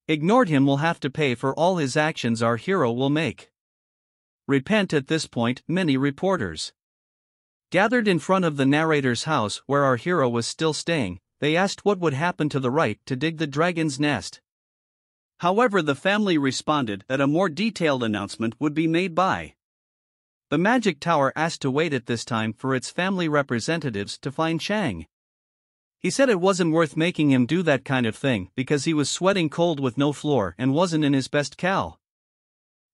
ignored him, will have to pay for all his actions. Our hero will make repent. At this point, many reporters gathered in front of the narrator's house where our hero was still staying. They asked what would happen to the right to dig the dragon's nest. However, the family responded that a more detailed announcement would be made by the magic tower. Asked to wait at this time for its family representatives to find Chang. He said it wasn't worth making him do that kind of thing because he was sweating cold with no floor and wasn't in his best cal.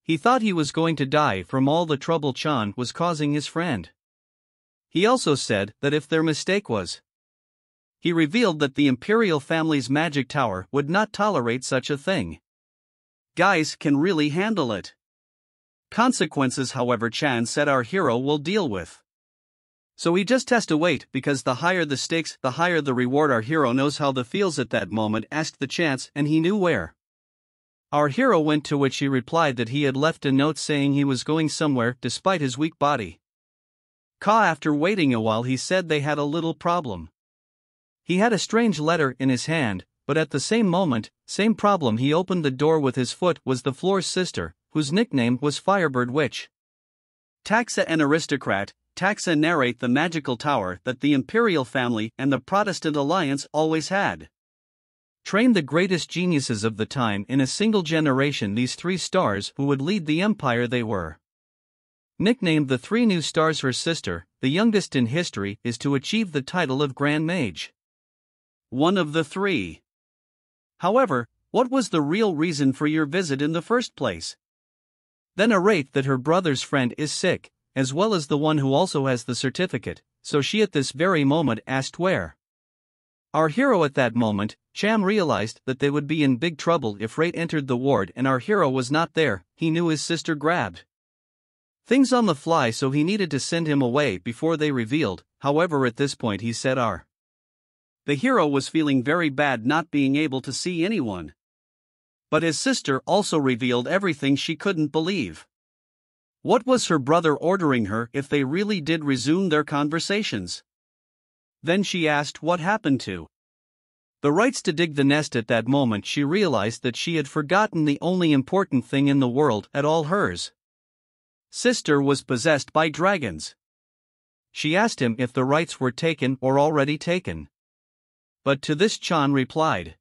He thought he was going to die from all the trouble Chan was causing his friend. He also said that if their mistake was, he revealed that the imperial family's magic tower would not tolerate such a thing. Guys can really handle it. Consequences, however, Chan said our hero will deal with. So he just has to wait because the higher the stakes, the higher the reward. Our hero knows how the feels at that moment. Asked the chance and he knew where our hero went, to which he replied that he had left a note saying he was going somewhere despite his weak body. After waiting a while, he said they had a little problem. He had a strange letter in his hand, but at the same moment, same problem, he opened the door with his foot. Was the floor's sister, whose nickname was Firebird Witch. Taxa, an aristocrat. Taxa narrate the magical tower that the imperial family and the Protestant alliance always had trained the greatest geniuses of the time in a single generation. These 3 stars who would lead the empire, they were nicknamed the 3 new stars. Her sister, the youngest in history, is to achieve the title of Grand Mage. One of the 3. However, what was the real reason for your visit in the first place? Then narrate that her brother's friend is sick, as well as the one who also has the certificate, so she at this very moment asked where. Our hero at that moment, Cham, realized that they would be in big trouble if Rate entered the ward and our hero was not there. He knew his sister grabbed things on the fly, so he needed to send him away before they revealed. However, at this point he said the hero was feeling very bad not being able to see anyone. But his sister also revealed everything. She couldn't believe. What was her brother ordering her if they really did resume their conversations? Then she asked what happened to the rights to dig the nest. At that moment she realized that she had forgotten the only important thing in the world at all. Hers sister was possessed by dragons. She asked him if the rights were taken or already taken. But to this Chan replied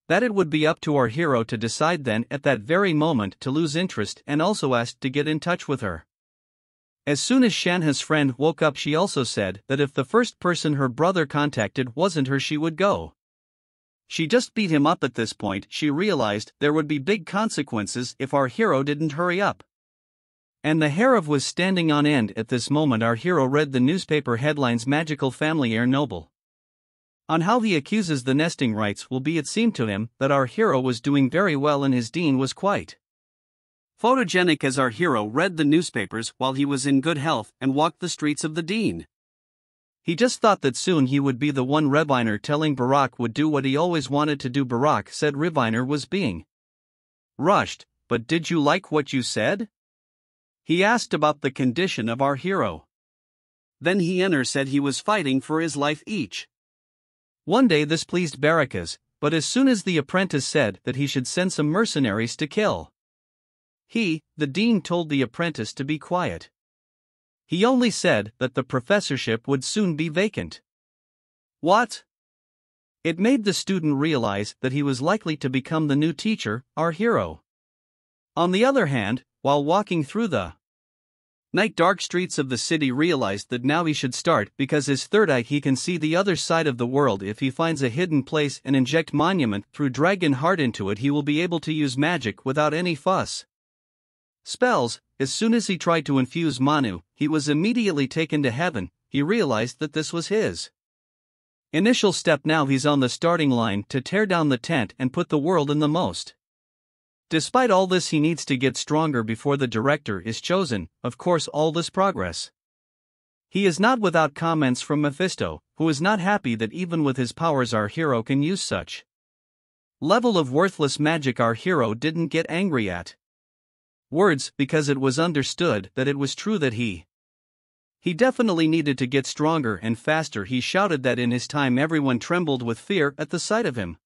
that it would be up to our hero to decide. Then at that very moment to lose interest, and also asked to get in touch with her. As soon as Shanha's friend woke up, she also said that if the first person her brother contacted wasn't her, she would go. She just beat him up. At this point she realized there would be big consequences if our hero didn't hurry up. And the hair of was standing on end. At this moment our hero read the newspaper headlines: Magical Family Heir Noble. On how he accuses the nesting rights will be. It seemed to him that our hero was doing very well and his dean was quite photogenic. As our hero read the newspapers while he was in good health and walked the streets of the dean, he just thought that soon he would be the one. Reviner telling Barack would do what he always wanted to do. Barack said Reviner was being rushed. But did you like what you said? He asked about the condition of our hero. Then Hiener said he was fighting for his life each one day. This pleased Barakas, but as soon as the apprentice said that he should send some mercenaries to kill, the dean told the apprentice to be quiet. He only said that the professorship would soon be vacant. What? It made the student realize that he was likely to become the new teacher, our hero. On the other hand, while walking through the night dark streets of the city, realized that now he should start, because his third eye, he can see the other side of the world. If he finds a hidden place and inject monument through dragon heart into it, he will be able to use magic without any fuss. Spells. As soon as he tried to infuse Manu, he was immediately taken to heaven. He realized that this was his initial step. Now he's on the starting line to tear down the tent and put the world in the most. Despite all this, he needs to get stronger before the director is chosen. Of course, all this progress He is not without comments from Mephisto, who is not happy that even with his powers our hero can use such level of worthless magic. Our hero didn't get angry at words because it was understood that it was true that he definitely needed to get stronger and faster. He shouted that in his time everyone trembled with fear at the sight of him.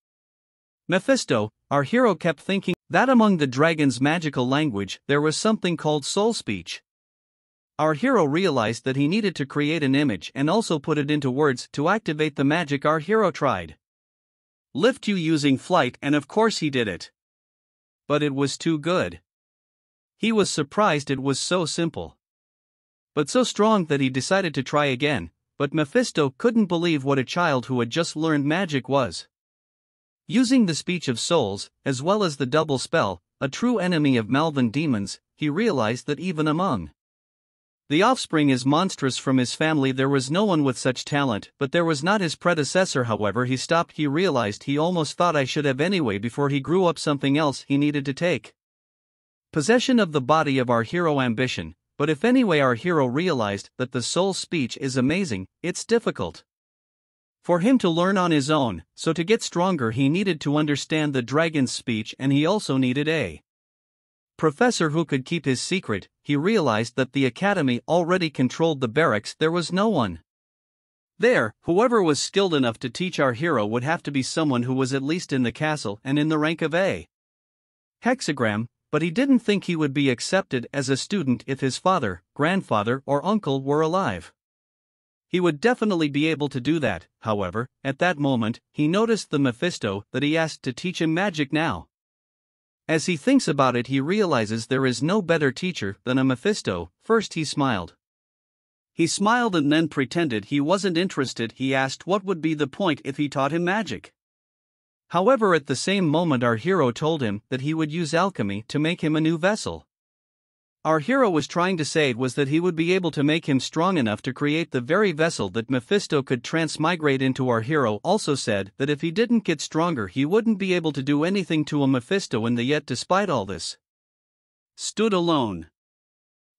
Mephisto, our hero, kept thinking that among the dragon's magical language there was something called soul speech. Our hero realized that he needed to create an image and also put it into words to activate the magic. Our hero tried lift you using flight, and of course he did it. But it was too good. He was surprised it was so simple, but so strong that he decided to try again. But Mephisto couldn't believe what a child who had just learned magic was using the speech of souls, as well as the double spell, a true enemy of Malvan demons. He realized that even among the offspring is monstrous from his family there was no one with such talent, but there was not his predecessor. However, he stopped. He realized he almost thought I should have anyway before he grew up. Something else he needed to take possession of the body of our hero ambition. But if anyway our hero realized that the soul speech is amazing, it's difficult for him to learn on his own, so to get stronger he needed to understand the dragon's speech, and he also needed a professor who could keep his secret. He realized that the academy already controlled the barracks. There was no one there. Whoever was skilled enough to teach our hero would have to be someone who was at least in the castle and in the rank of a hexagram, but he didn't think he would be accepted as a student if his father, grandfather, or uncle were alive. He would definitely be able to do that. However, at that moment, he noticed the Mephisto that he asked to teach him magic now. As he thinks about it, he realizes there is no better teacher than a Mephisto. First he smiled. He smiled and then pretended he wasn't interested. He asked what would be the point if he taught him magic. However, at the same moment our hero told him that he would use alchemy to make him a new vessel. Our hero was trying to say was that he would be able to make him strong enough to create the very vessel that Mephisto could transmigrate into. Our hero also said that if he didn't get stronger he wouldn't be able to do anything to a Mephisto, and yet despite all this stood alone.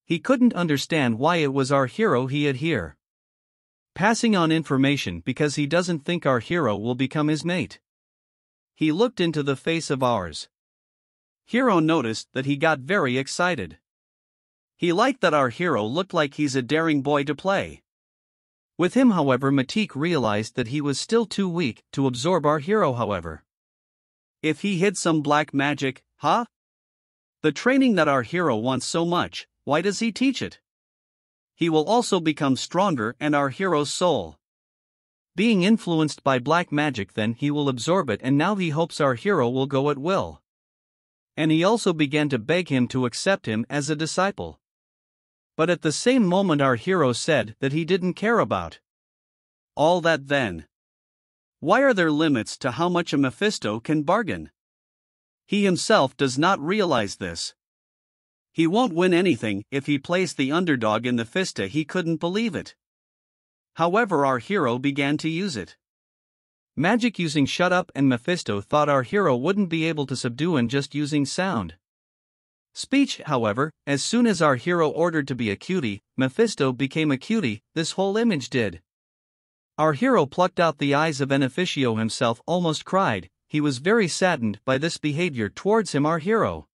He couldn't understand why it was our hero he had here passing on information, because he doesn't think our hero will become his mate. He looked into the face of ours hero, noticed that he got very excited. He liked that our hero looked like he's a daring boy to play with him. However, Matik realized that he was still too weak to absorb our hero. However, if he hid some black magic, the training that our hero wants so much, why does he teach it? He will also become stronger, and our hero's soul being influenced by black magic, then he will absorb it, and now he hopes our hero will go at will. And he also began to beg him to accept him as a disciple. But at the same moment our hero said that he didn't care about all that. Then why are there limits to how much a Mephisto can bargain? He himself does not realize this. He won't win anything if he plays the underdog in the Fista. He couldn't believe it. However, our hero began to use it. Magic using shut up, and Mephisto thought our hero wouldn't be able to subdue him just using sound speech. However, as soon as our hero ordered to be a cutie, Mephisto became a cutie. This whole image did. Our hero plucked out the eyes of Beneficio himself, almost cried. He was very saddened by this behavior towards him. Our hero,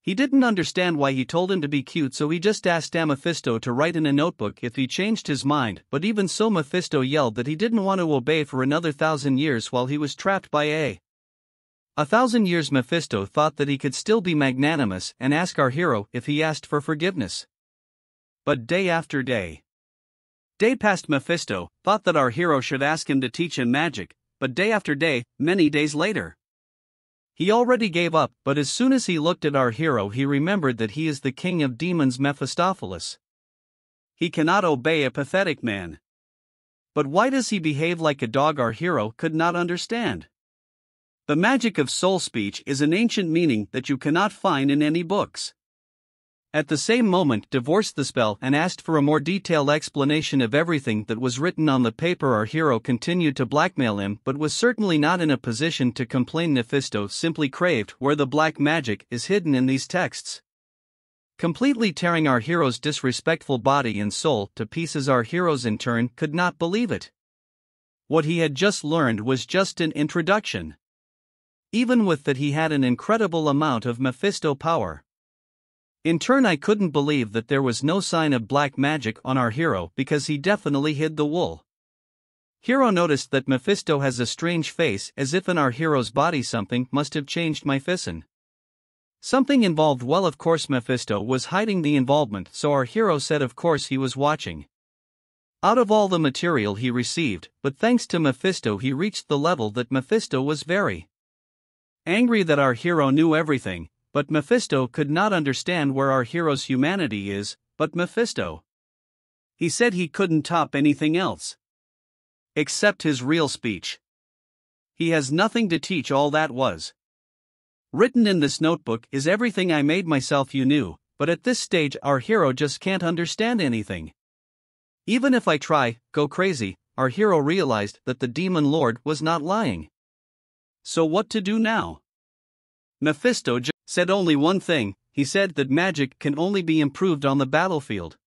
he didn't understand why he told him to be cute, so he just asked Mephisto to write in a notebook if he changed his mind. But even so, Mephisto yelled that he didn't want to obey for another 1,000 years while he was trapped by a 1,000 years. Mephisto thought that he could still be magnanimous and ask our hero if he asked for forgiveness. But day after day passed. Mephisto thought that our hero should ask him to teach him magic, but day after day, many days later, he already gave up. But as soon as he looked at our hero, he remembered that he is the king of demons, Mephistopheles. He cannot obey a pathetic man. But why does he behave like a dog? Our hero could not understand. The magic of soul speech is an ancient meaning that you cannot find in any books. At the same moment, divorced the spell and asked for a more detailed explanation of everything that was written on the paper. Our hero continued to blackmail him, but was certainly not in a position to complain. Mephisto simply craved where the black magic is hidden in these texts. completely tearing our hero's disrespectful body and soul to pieces. Our heroes in turn could not believe it. What he had just learned was just an introduction. Even with that, he had an incredible amount of Mephisto power. In turn, I couldn't believe that there was no sign of black magic on our hero because he definitely hid the wool. Hero noticed that Mephisto has a strange face, as if in our hero's body something must have changed. Mephisto. Something involved. Well, of course Mephisto was hiding the involvement, so our hero said of course he was watching. Out of all the material he received, but thanks to Mephisto he reached the level that Mephisto was very angry that our hero knew everything, but Mephisto could not understand where our hero's humanity is. But Mephisto, he said he couldn't top anything else except his real speech. He has nothing to teach. All that was written in this notebook is everything I made myself. You knew, but at this stage our hero just can't understand anything. Even if I try, go crazy. Our hero realized that the demon lord was not lying. So what to do now? Mephisto said only one thing. He said that magic can only be improved on the battlefield.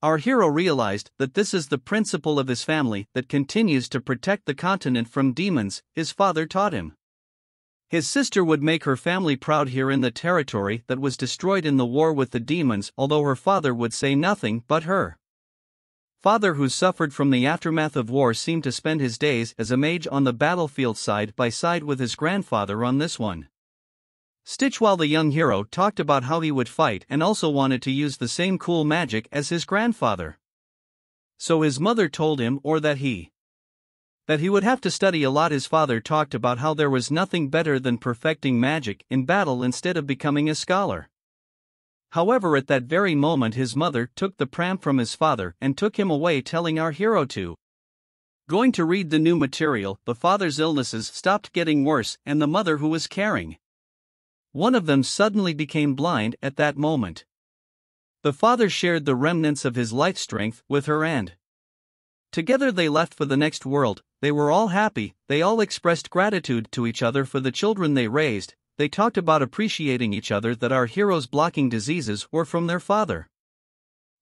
Our hero realized that this is the principle of his family that continues to protect the continent from demons. His father taught him. His sister would make her family proud here in the territory that was destroyed in the war with the demons, although her father would say nothing. But her father, who suffered from the aftermath of war, seemed to spend his days as a mage on the battlefield side by side with his grandfather on this one. Stitch, while the young hero talked about how he would fight and also wanted to use the same cool magic as his grandfather. So his mother told him that he would have to study a lot. His father talked about how there was nothing better than perfecting magic in battle instead of becoming a scholar. However, at that very moment his mother took the pram from his father and took him away, telling our hero to going to read the new material. The father's illnesses stopped getting worse, and the mother, who was caring one of them, suddenly became blind at that moment. The father shared the remnants of his life strength with her, and together they left for the next world. They were all happy. They all expressed gratitude to each other for the children they raised. They talked about appreciating each other, that our hero's blocking diseases were from their father.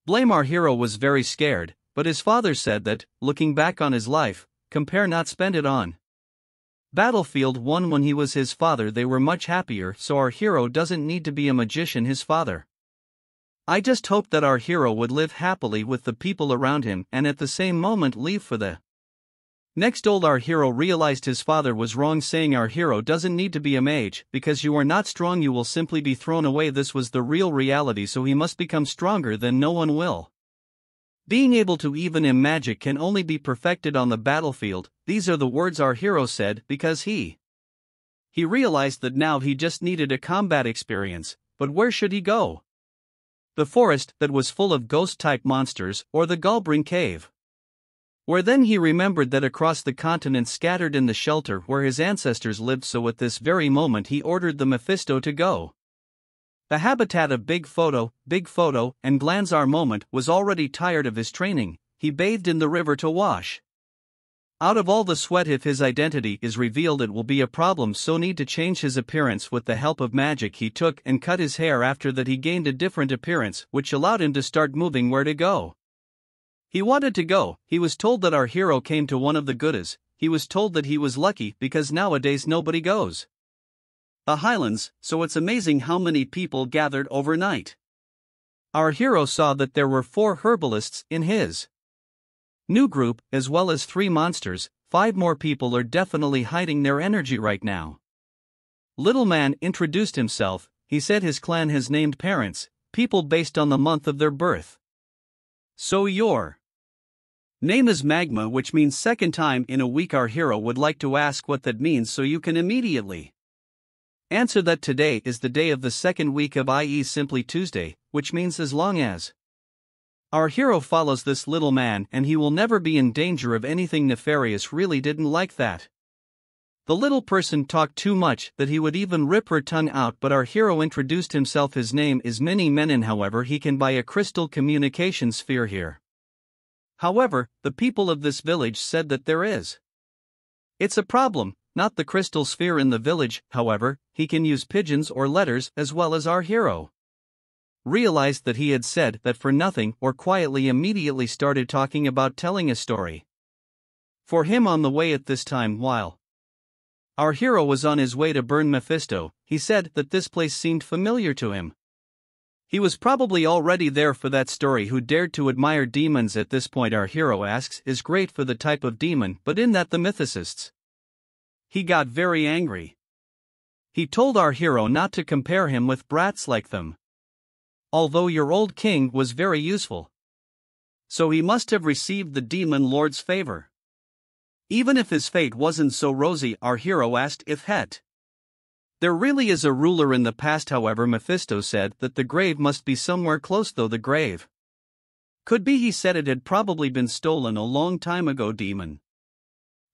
Blame. Our hero was very scared, but his father said that, looking back on his life, compare not spend it on battlefield one when he was his father, they were much happier. So our hero doesn't need to be a magician. His father. I just hoped that our hero would live happily with the people around him and at the same moment leave for the next old. Our hero realized his father was wrong, saying our hero doesn't need to be a mage, because you are not strong, you will simply be thrown away. This was the real reality, so he must become stronger than no one will. Being able to even in magic can only be perfected on the battlefield. These are the words our hero said because he realized that now he just needed a combat experience. But where should he go? The forest that was full of ghost-type monsters, or the Galbring cave? Where then he remembered that across the continent, scattered in the shelter where his ancestors lived, so at this very moment he ordered the Mephisto to go. The habitat of Big Photo, and Glanz. Our moment was already tired of his training. He bathed in the river to wash out of all the sweat. If his identity is revealed, it will be a problem, so need to change his appearance with the help of magic. He took and cut his hair. After that he gained a different appearance, which allowed him to start moving. Where to go? He wanted to go. He was told that our hero came to one of the Guddas. He was told that he was lucky because nowadays nobody goes the highlands, so it's amazing how many people gathered overnight. Our hero saw that there were 4 herbalists in his new group, as well as 3 monsters. 5 more people are definitely hiding their energy right now. Little man introduced himself. He said his clan has named parents, people based on the month of their birth. So your name is Magma, which means second time in a week. Our hero would like to ask what that means, so you can immediately answer that today is the day of the second week of, i.e. simply Tuesday, which means as long as our hero follows this little man, and he will never be in danger of anything nefarious. Really didn't like that the little person talked too much, that he would even rip her tongue out. But our hero introduced himself. His name is Mini Menon. However, he can buy a crystal communication sphere here. However, the people of this village said that it's a problem, not the crystal sphere in the village. However, he can use pigeons or letters as well as our hero realized that he had said that for nothing or quietly immediately started talking about telling a story. For him on the way at this time while our hero was on his way to burn Mephisto, he said that this place seemed familiar to him. He was probably already there for that story. Who dared to admire demons at this point, our hero asks, is great for the type of demon, but in that the mythicists. He got very angry. He told our hero not to compare him with brats like them. Although your old king was very useful. So he must have received the demon lord's favor. Even if his fate wasn't so rosy, our hero asked if there really is a ruler in the past. However, Mephisto said that the grave must be somewhere close, though the grave could be, he said, it had probably been stolen a long time ago, demon.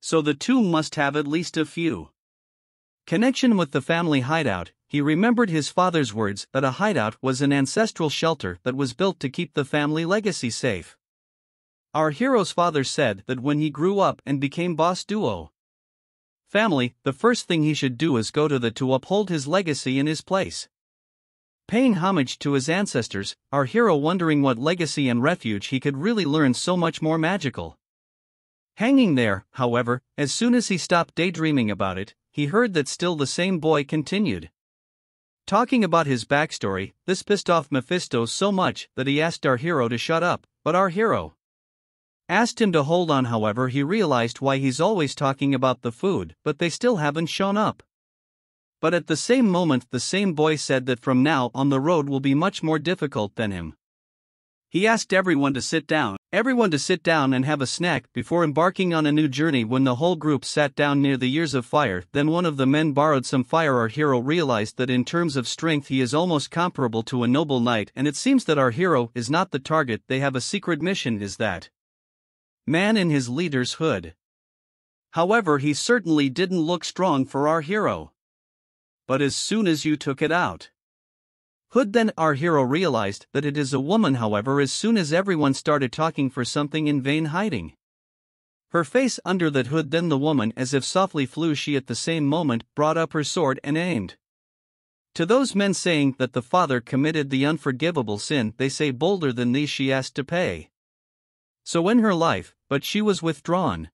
So the tomb must have at least a few connection with the family hideout. He remembered his father's words that a hideout was an ancestral shelter that was built to keep the family legacy safe. Our hero's father said that when he grew up and became boss duo family, the first thing he should do is go to uphold his legacy in his place. Paying homage to his ancestors, our hero wondering what legacy and refuge he could really learn so much more magical. Hanging there, however, as soon as he stopped daydreaming about it, he heard that still the same boy continued talking about his backstory. This pissed off Mephisto so much that he asked our hero to shut up, but our hero asked him to hold on. However, he realized why he's always talking about the food, but they still haven't shown up. But at the same moment, the same boy said that from now on the road will be much more difficult than him. He asked everyone to sit down and have a snack before embarking on a new journey. When the whole group sat down near the years of fire, then one of the men borrowed some fire. Our hero realized that in terms of strength he is almost comparable to a noble knight, and it seems that our hero is not the target. They have a secret mission, is that man in his leader's hood. However, he certainly didn't look strong for our hero. But as soon as you took it out hood, then our hero realized that it is a woman. However, as soon as everyone started talking for something in vain, hiding her face under that hood, then the woman, as if softly flew, she at the same moment brought up her sword and aimed to those men, saying that the father committed the unforgivable sin. They say bolder than these she asked to pay so in her life, but she was withdrawn.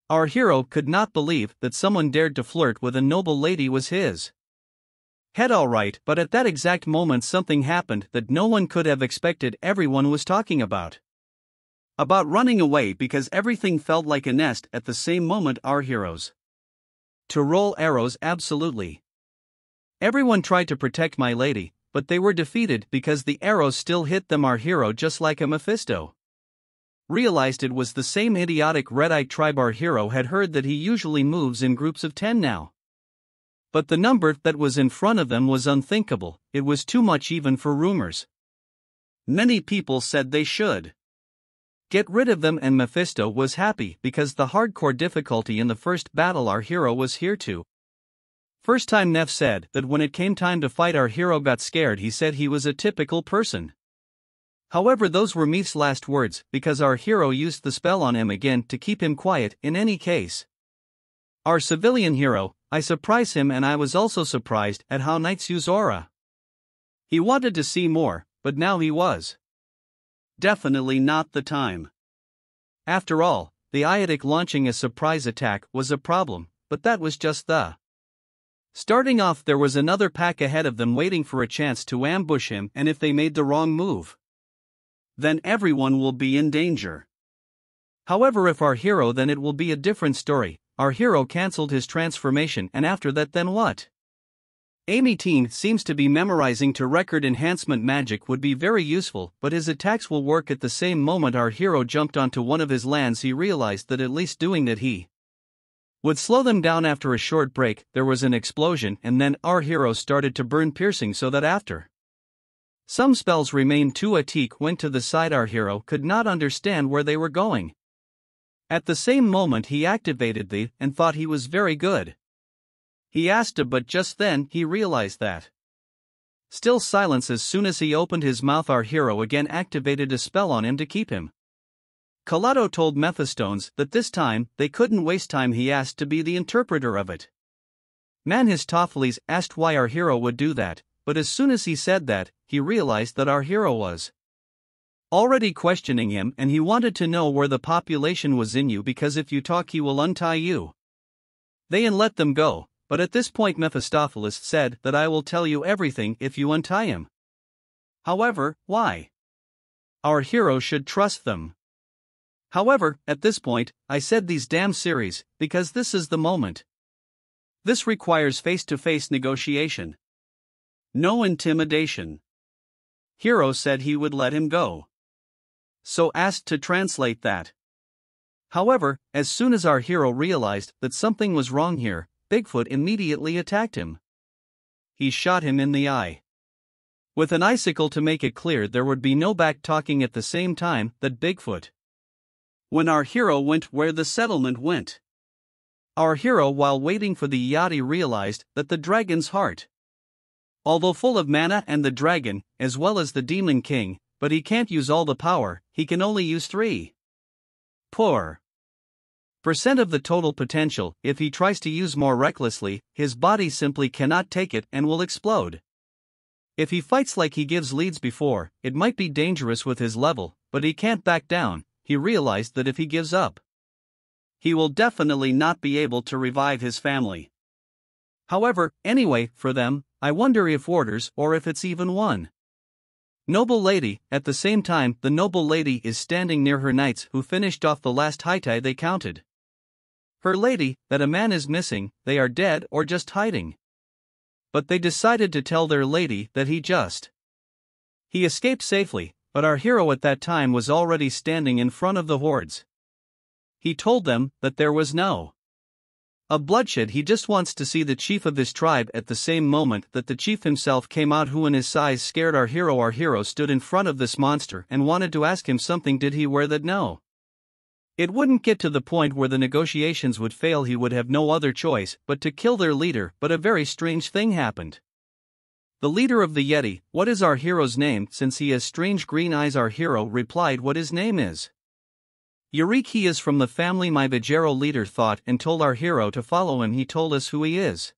Our hero could not believe that someone dared to flirt with a noble lady was his head. Alright, but at that exact moment something happened that no one could have expected. Everyone was talking about running away because everything felt like a nest. At the same moment, our heroes to roll arrows. Absolutely everyone tried to protect my lady, but they were defeated because the arrows still hit them. Our hero, just like a Mephisto, realized it was the same idiotic red-eyed tribe. Our hero had heard that he usually moves in groups of 10 now. But the number that was in front of them was unthinkable. It was too much even for rumors. Many people said they should get rid of them, and Mephisto was happy because the hardcore difficulty in the first battle our hero was here to. First time Neff said that when it came time to fight our hero got scared. He said he was a typical person. However, those were Meef's last words, because our hero used the spell on him again to keep him quiet. In any case, our civilian hero, I surprise him, and I was also surprised at how knights use aura. He wanted to see more, but now he was definitely not the time. After all, the Iotic launching a surprise attack was a problem, but that was just the starting off. There was another pack ahead of them waiting for a chance to ambush him, and if they made the wrong move, then everyone will be in danger. However, if our hero, then it will be a different story. Our hero cancelled his transformation, and after that, then what? Amy Teen seems to be memorizing to record enhancement magic would be very useful, but his attacks will work at the same moment. Our hero jumped onto one of his lands. He realized that at least doing that he would slow them down. After a short break, there was an explosion, and then our hero started to burn, piercing so that after some spells remained. Tuatik went to the side. Our hero could not understand where they were going. At the same moment he activated the and thought he was very good. He asked him, but just then he realized that still silence. As soon as he opened his mouth, our hero again activated a spell on him to keep him. Calato told Mephistones that this time they couldn't waste time. He asked to be the interpreter of it. Manhistopheles asked why our hero would do that, but as soon as he said that, he realized that our hero was already questioning him, and he wanted to know where the population was in you, because if you talk he will untie you. They and let them go, but at this point Mephistopheles said that I will tell you everything if you untie him. However, why? Our hero should trust them. However, at this point, I said these damn series, because this is the moment. This requires face-to-face negotiation. No intimidation. Hero said he would let him go. So asked to translate that. However, as soon as our hero realized that something was wrong here, Bigfoot immediately attacked him. He shot him in the eye with an icicle to make it clear there would be no back-talking at the same time that Bigfoot. When our hero went where the settlement went. Our hero, while waiting for the Yeti, realized that the dragon's heart, although full of mana and the dragon, as well as the demon king, but he can't use all the power, he can only use 3% of the total potential. If he tries to use more recklessly, his body simply cannot take it and will explode. If he fights like he gives leads before, it might be dangerous with his level, but he can't back down. He realized that if he gives up, he will definitely not be able to revive his family. However, anyway, for them, I wonder if orders or if it's even one noble lady. At the same time, the noble lady is standing near her knights who finished off the last Hittite they counted. Her lady, that a man is missing, they are dead or just hiding. But they decided to tell their lady that he escaped safely, but our hero at that time was already standing in front of the hordes. He told them that there was no bloodshed, he just wants to see the chief of this tribe. At the same moment that the chief himself came out, who in his size scared our hero. Our hero stood in front of this monster and wanted to ask him something. Did he wear that? No. It wouldn't get to the point where the negotiations would fail. He would have no other choice but to kill their leader, but a very strange thing happened. The leader of the Yeti, what is our hero's name? Since he has strange green eyes, our hero replied what his name is. Elric, he is from the family. My Vajero leader thought and told our hero to follow him. He told us who he is.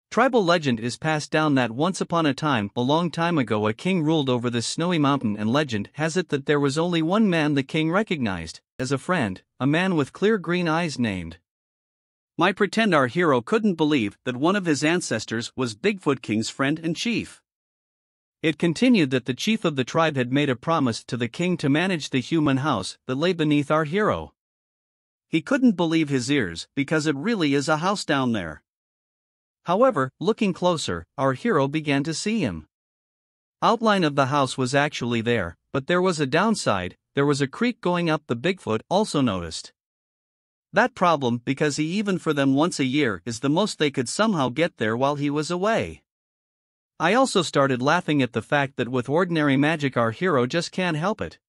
Tribal legend is passed down that once upon a time, a long time ago, a king ruled over this snowy mountain, and legend has it that there was only one man the king recognized as a friend, a man with clear green eyes named My Pretend. Our hero couldn't believe that one of his ancestors was Bigfoot King's friend and chief. It continued that the chief of the tribe had made a promise to the king to manage the human house that lay beneath our hero. He couldn't believe his ears, because it really is a house down there. However, looking closer, our hero began to see him. Outline of the house was actually there, but there was a downside. There was a creek going up. The Bigfoot also noticed that problem, because he, even for them, once a year is the most they could somehow get there while he was away. I also started laughing at the fact that with ordinary magic our hero just can't help it.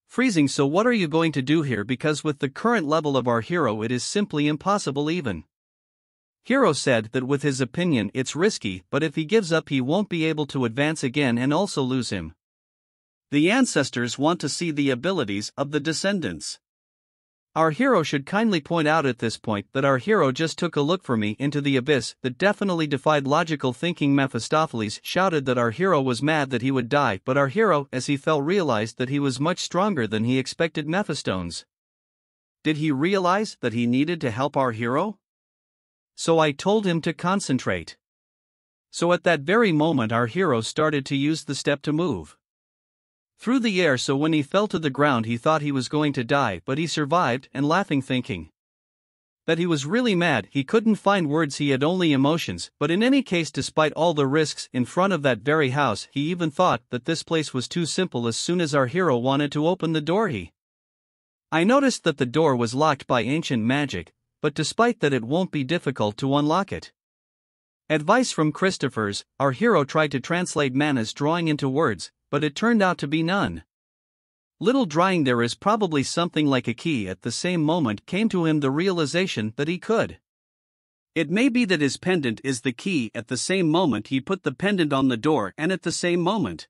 Freezing. So what are you going to do here? Because with the current level of our hero it is simply impossible. Even Hero said that with his opinion it's risky, but if he gives up he won't be able to advance again and also lose him. The ancestors want to see the abilities of the descendants. Our hero should kindly point out at this point that our hero just took a look for me into the abyss that definitely defied logical thinking. Mephistopheles shouted that our hero was mad that he would die, but our hero, as he fell, realized that he was much stronger than he expected. Mephistones. Did he realize that he needed to help our hero? So I told him to concentrate. So at that very moment our hero started to use the step to move through the air. So when he fell to the ground he thought he was going to die, but he survived, and laughing, thinking that he was really mad. He couldn't find words, he had only emotions. But in any case, despite all the risks in front of that very house, he even thought that this place was too simple. As soon as our hero wanted to open the door, I noticed that the door was locked by ancient magic, but despite that it won't be difficult to unlock it. Advice from Christopher's, our hero tried to translate Mana's drawing into words, but it turned out to be none. Little drawing. There is probably something like a key. At the same moment came to him the realization that he could. It may be that his pendant is the key. At the same moment he put the pendant on the door, and at the same moment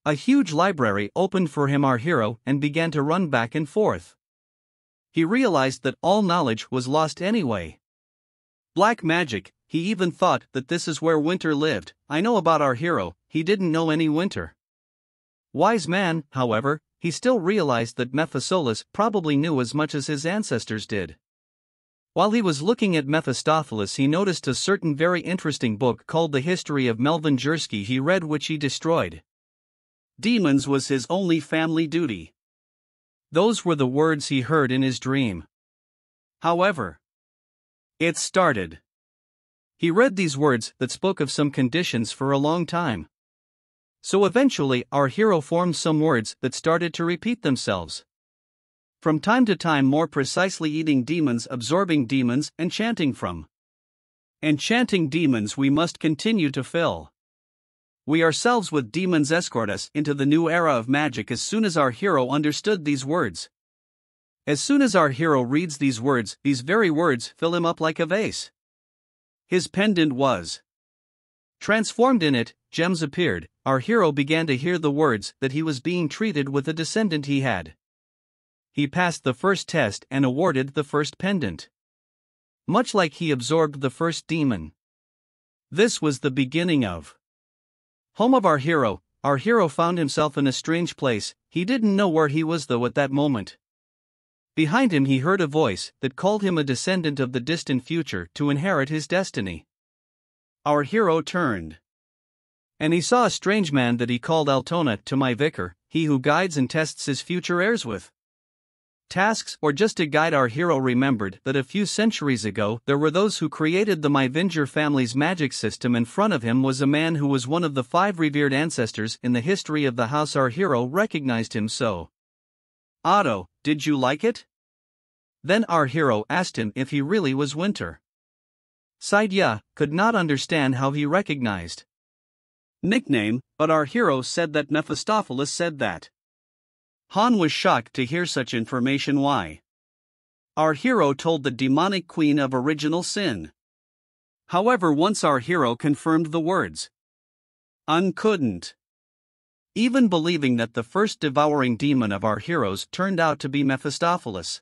a huge library opened for him. Our hero and began to run back and forth. He realized that all knowledge was lost anyway. Black magic, he even thought that this is where winter lived. I know about our hero, he didn't know any winter. Wise man, however, he still realized that Mephistopheles probably knew as much as his ancestors did. While he was looking at Mephistopheles, he noticed a certain very interesting book called The History of Melvinger. He read which he destroyed. Demons was his only family duty. Those were the words he heard in his dream. However, it started. He read these words that spoke of some conditions for a long time. So eventually our hero formed some words that started to repeat themselves. From time to time, more precisely, eating demons, absorbing demons, enchanting from enchanting demons we must continue to fill. We ourselves with demons escort us into the new era of magic. As soon as our hero understood these words, as soon as our hero reads these words, these very words fill him up like a vase. His pendant was transformed. In it, gems appeared. Our hero began to hear the words that he was being treated with a descendant he had. He passed the first test and awarded the first pendant. Much like he absorbed the first demon. This was the beginning of home of our hero. Our hero found himself in a strange place. He didn't know where he was though at that moment. Behind him he heard a voice that called him a descendant of the distant future to inherit his destiny. Our hero turned. And he saw a strange man that he called Altona. To my vicar, he who guides and tests his future heirs with tasks or just to guide. Our hero remembered that a few centuries ago there were those who created the Melvinger family's magic system. In front of him was a man who was one of the 5 revered ancestors in the history of the house. Our hero recognized him. So, Otto, did you like it? Then our hero asked him if he really was Winter. Sighed yeah, could not understand how he recognized nickname, but our hero said that Mephistopheles said that. Han was shocked to hear such information. Why? Our hero told the demonic queen of original sin. However, once our hero confirmed the words, couldn't even believing that the first devouring demon of our heroes turned out to be Mephistopheles.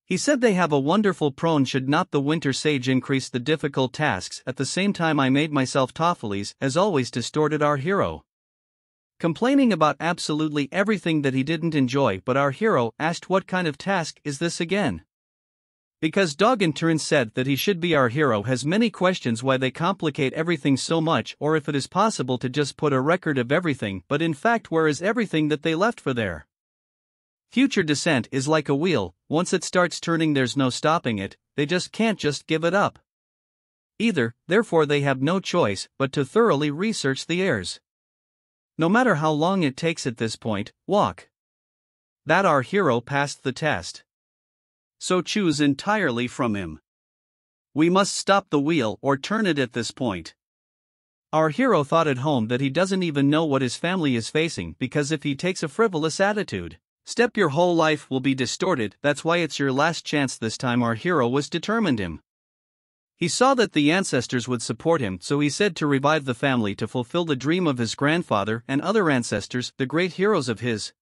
He said they have a wonderful prone. Should not the winter sage increase the difficult tasks? At the same time I made myself Topheles, as always distorted our hero, complaining about absolutely everything that he didn't enjoy. But our hero asked, what kind of task is this again? Because Dog in turn said that he should be. Our hero has many questions why they complicate everything so much, or if it is possible to just put a record of everything. But in fact, where is everything that they left for their future descent? Is like a wheel, once it starts turning there's no stopping it. They just can't just give it up either, therefore they have no choice but to thoroughly research the heirs. No matter how long it takes at this point, walk. That our hero passed the test. So choose entirely from him. We must stop the wheel or turn it at this point. Our hero thought at home that he doesn't even know what his family is facing, because if he takes a frivolous attitude, step, your whole life will be distorted. That's why it's your last chance this time. Our hero was determined. He saw that the ancestors would support him, so he said to revive the family to fulfill the dream of his grandfather and other ancestors, the great heroes of his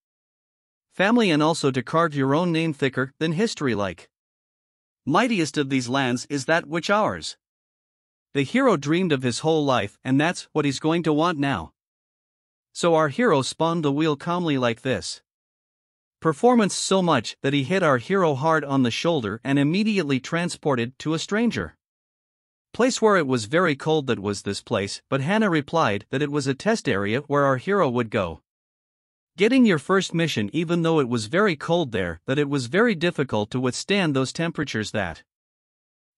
family, and also to carve your own name thicker than history, like mightiest of these lands is that which ours. The hero dreamed of his whole life, and that's what he's going to want now. So our hero spun the wheel calmly like this. Performance so much that he hit our hero hard on the shoulder and immediately transported to a stranger place where it was very cold. That was this place, but Hannah replied that it was a test area where our hero would go getting your first mission, even though it was very cold there, that it was very difficult to withstand those temperatures. That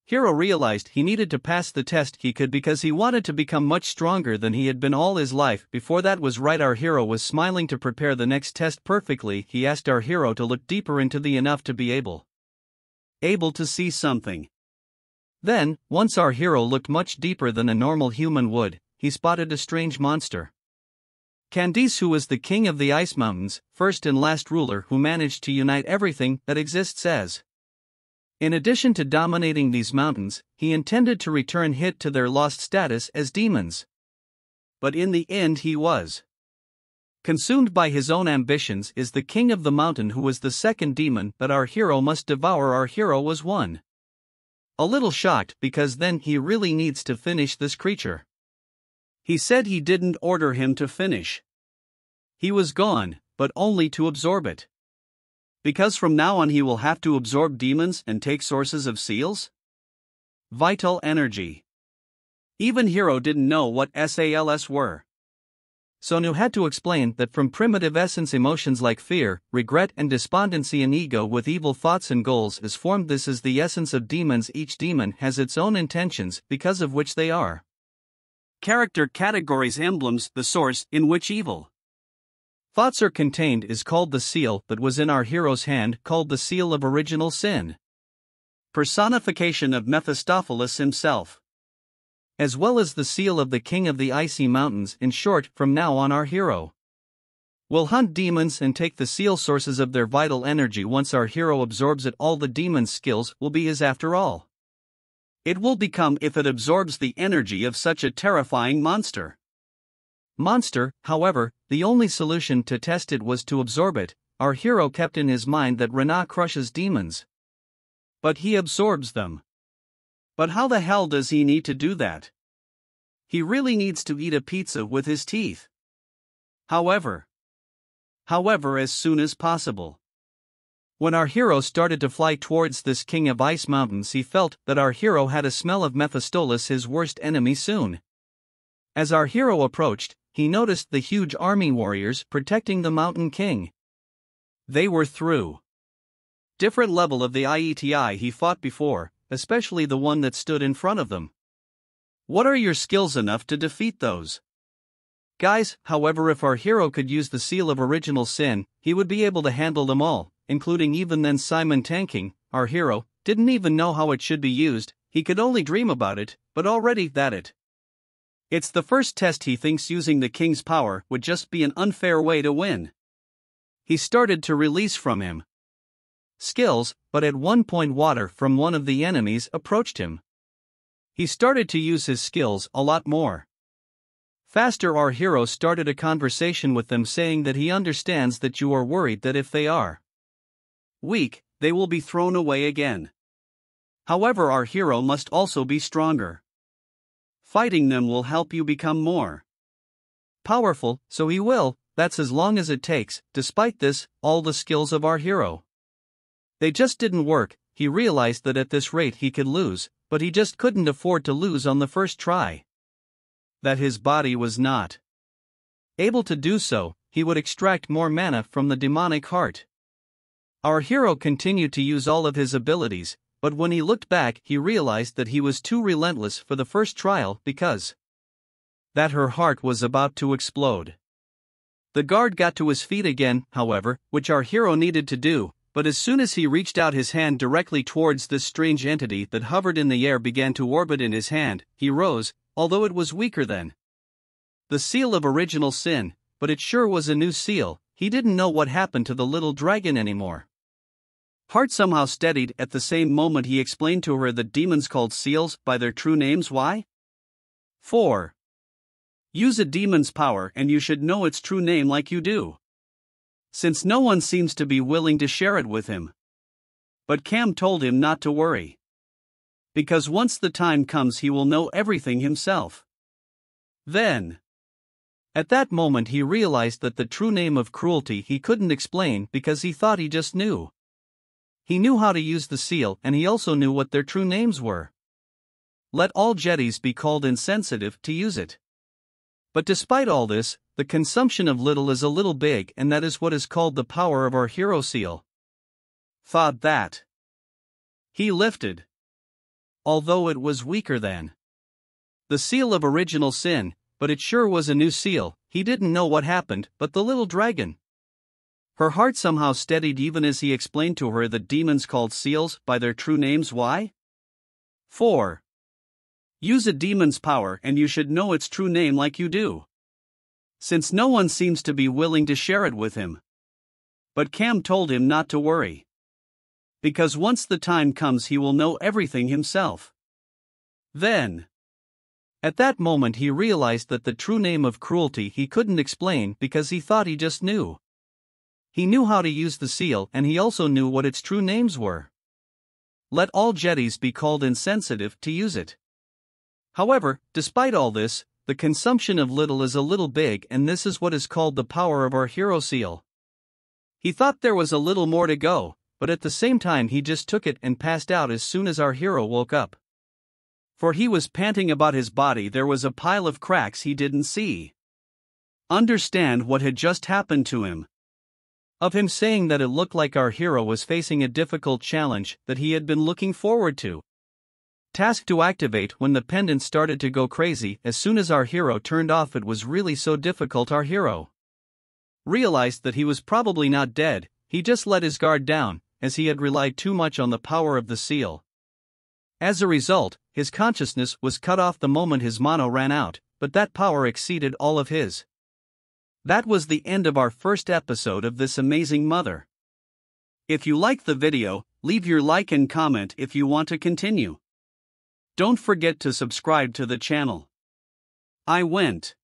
hero realized he needed to pass the test he could, because he wanted to become much stronger than he had been all his life before. That was right. Our hero was smiling to prepare the next test perfectly. He asked our hero to look deeper into the enough to be able to see something. Then, once our hero looked much deeper than a normal human would, he spotted a strange monster. Candice, who was the king of the ice mountains, first and last ruler who managed to unite everything that exists as. In addition to dominating these mountains, he intended to return Hit to their lost status as demons. But in the end he was consumed by his own ambitions. Is the king of the mountain who was the second demon that our hero must devour. Our hero was one A little shocked because then he really needs to finish this creature. He said he didn't order him to finish. He was gone, but only to absorb it. Because from now on he will have to absorb demons and take sources of seals? Vital energy. Even Hero didn't know what SALs were. Sonu had to explain that from primitive essence emotions like fear, regret and despondency and ego with evil thoughts and goals is formed. This is the essence of demons. Each demon has its own intentions because of which they are. Character categories emblems the source in which evil thoughts are contained is called the seal that was in our hero's hand, called the seal of original sin. Personification of Mephistopheles himself. As well as the seal of the king of the icy mountains. In short, from now on our hero will hunt demons and take the seal sources of their vital energy. Once our hero absorbs it, all the demon's skills will be his after all. It will become if it absorbs the energy of such a terrifying monster. However, the only solution to test it was to absorb it. Our hero kept in his mind that Rana crushes demons, but he absorbs them. But how the hell does he need to do that? He really needs to eat a pizza with his teeth. However, as soon as possible. When our hero started to fly towards this king of ice mountains, he felt that our hero had a smell of Mephistopheles, his worst enemy. Soon as our hero approached, he noticed the huge army warriors protecting the mountain king. They were through different level of the IETI he fought before, especially the one that stood in front of them. What are your skills enough to defeat those guys? However, if our hero could use the seal of original sin, he would be able to handle them all, including even then Simon tanking. Our hero didn't even know how it should be used, he could only dream about it, but already it's the first test. He thinks using the king's power would just be an unfair way to win. He started to release from him skills, but at one point water from one of the enemies approached him. He started to use his skills a lot more faster. Our hero started a conversation with them, saying that he understands that you are worried that if they are weak, they will be thrown away again. However, our hero must also be stronger. Fighting them will help you become more powerful, so he will, that's as long as it takes. Despite this, all the skills of our hero, they just didn't work. He realized that at this rate he could lose, but he just couldn't afford to lose on the first try. That his body was not able to do so, he would extract more mana from the demonic heart. Our hero continued to use all of his abilities, but when he looked back he realized that he was too relentless for the first trial because that her heart was about to explode. The guard got to his feet again, however, which our hero needed to do, but as soon as he reached out his hand directly towards this strange entity that hovered in the air began to orbit in his hand, he rose, although it was weaker than the seal of original sin, but it sure was a new seal. He didn't know what happened to the little dragon anymore. Heart somehow steadied. At the same moment he explained to her that demons called seals by their true names. Why? 4. Use a demon's power and you should know its true name like you do, since no one seems to be willing to share it with him. But Cam told him not to worry, because once the time comes he will know everything himself. Then, at that moment he realized that the true name of cruelty he couldn't explain because he thought he just knew. He knew how to use the seal and he also knew what their true names were. Let all Jedis be called insensitive to use it. But despite all this, the consumption of little is a little big, and that is what is called the power of our hero seal. Thought that he lifted, although it was weaker than the seal of original sin, but it sure was a new seal. He didn't know what happened, but the little dragon. Her heart somehow steadied even as he explained to her that demons called seals by their true names. Why? 4. Use a demon's power and you should know its true name like you do, since no one seems to be willing to share it with him. But Cam told him not to worry, because once the time comes he will know everything himself. Then, at that moment he realized that the true name of cruelty he couldn't explain because he thought he just knew. He knew how to use the seal and he also knew what its true names were. let all jetties be called insensitive to use it. However, despite all this, the consumption of little is a little big, and this is what is called the power of our hero seal. He thought there was a little more to go, but at the same time he just took it and passed out as soon as our hero woke up. For he was panting about his body. There was a pile of cracks he didn't see. Understand what had just happened to him. Of him saying that it looked like our hero was facing a difficult challenge that he had been looking forward to. Task to activate when the pendant started to go crazy. As soon as our hero turned off, it was really so difficult. Our hero realized that he was probably not dead. He just let his guard down, as he had relied too much on the power of the seal. As a result, his consciousness was cut off the moment his mono ran out, but that power exceeded all of his. That was the end of our first episode of this amazing mother. If you liked the video, leave your like and comment if you want to continue. Don't forget to subscribe to the channel. I went.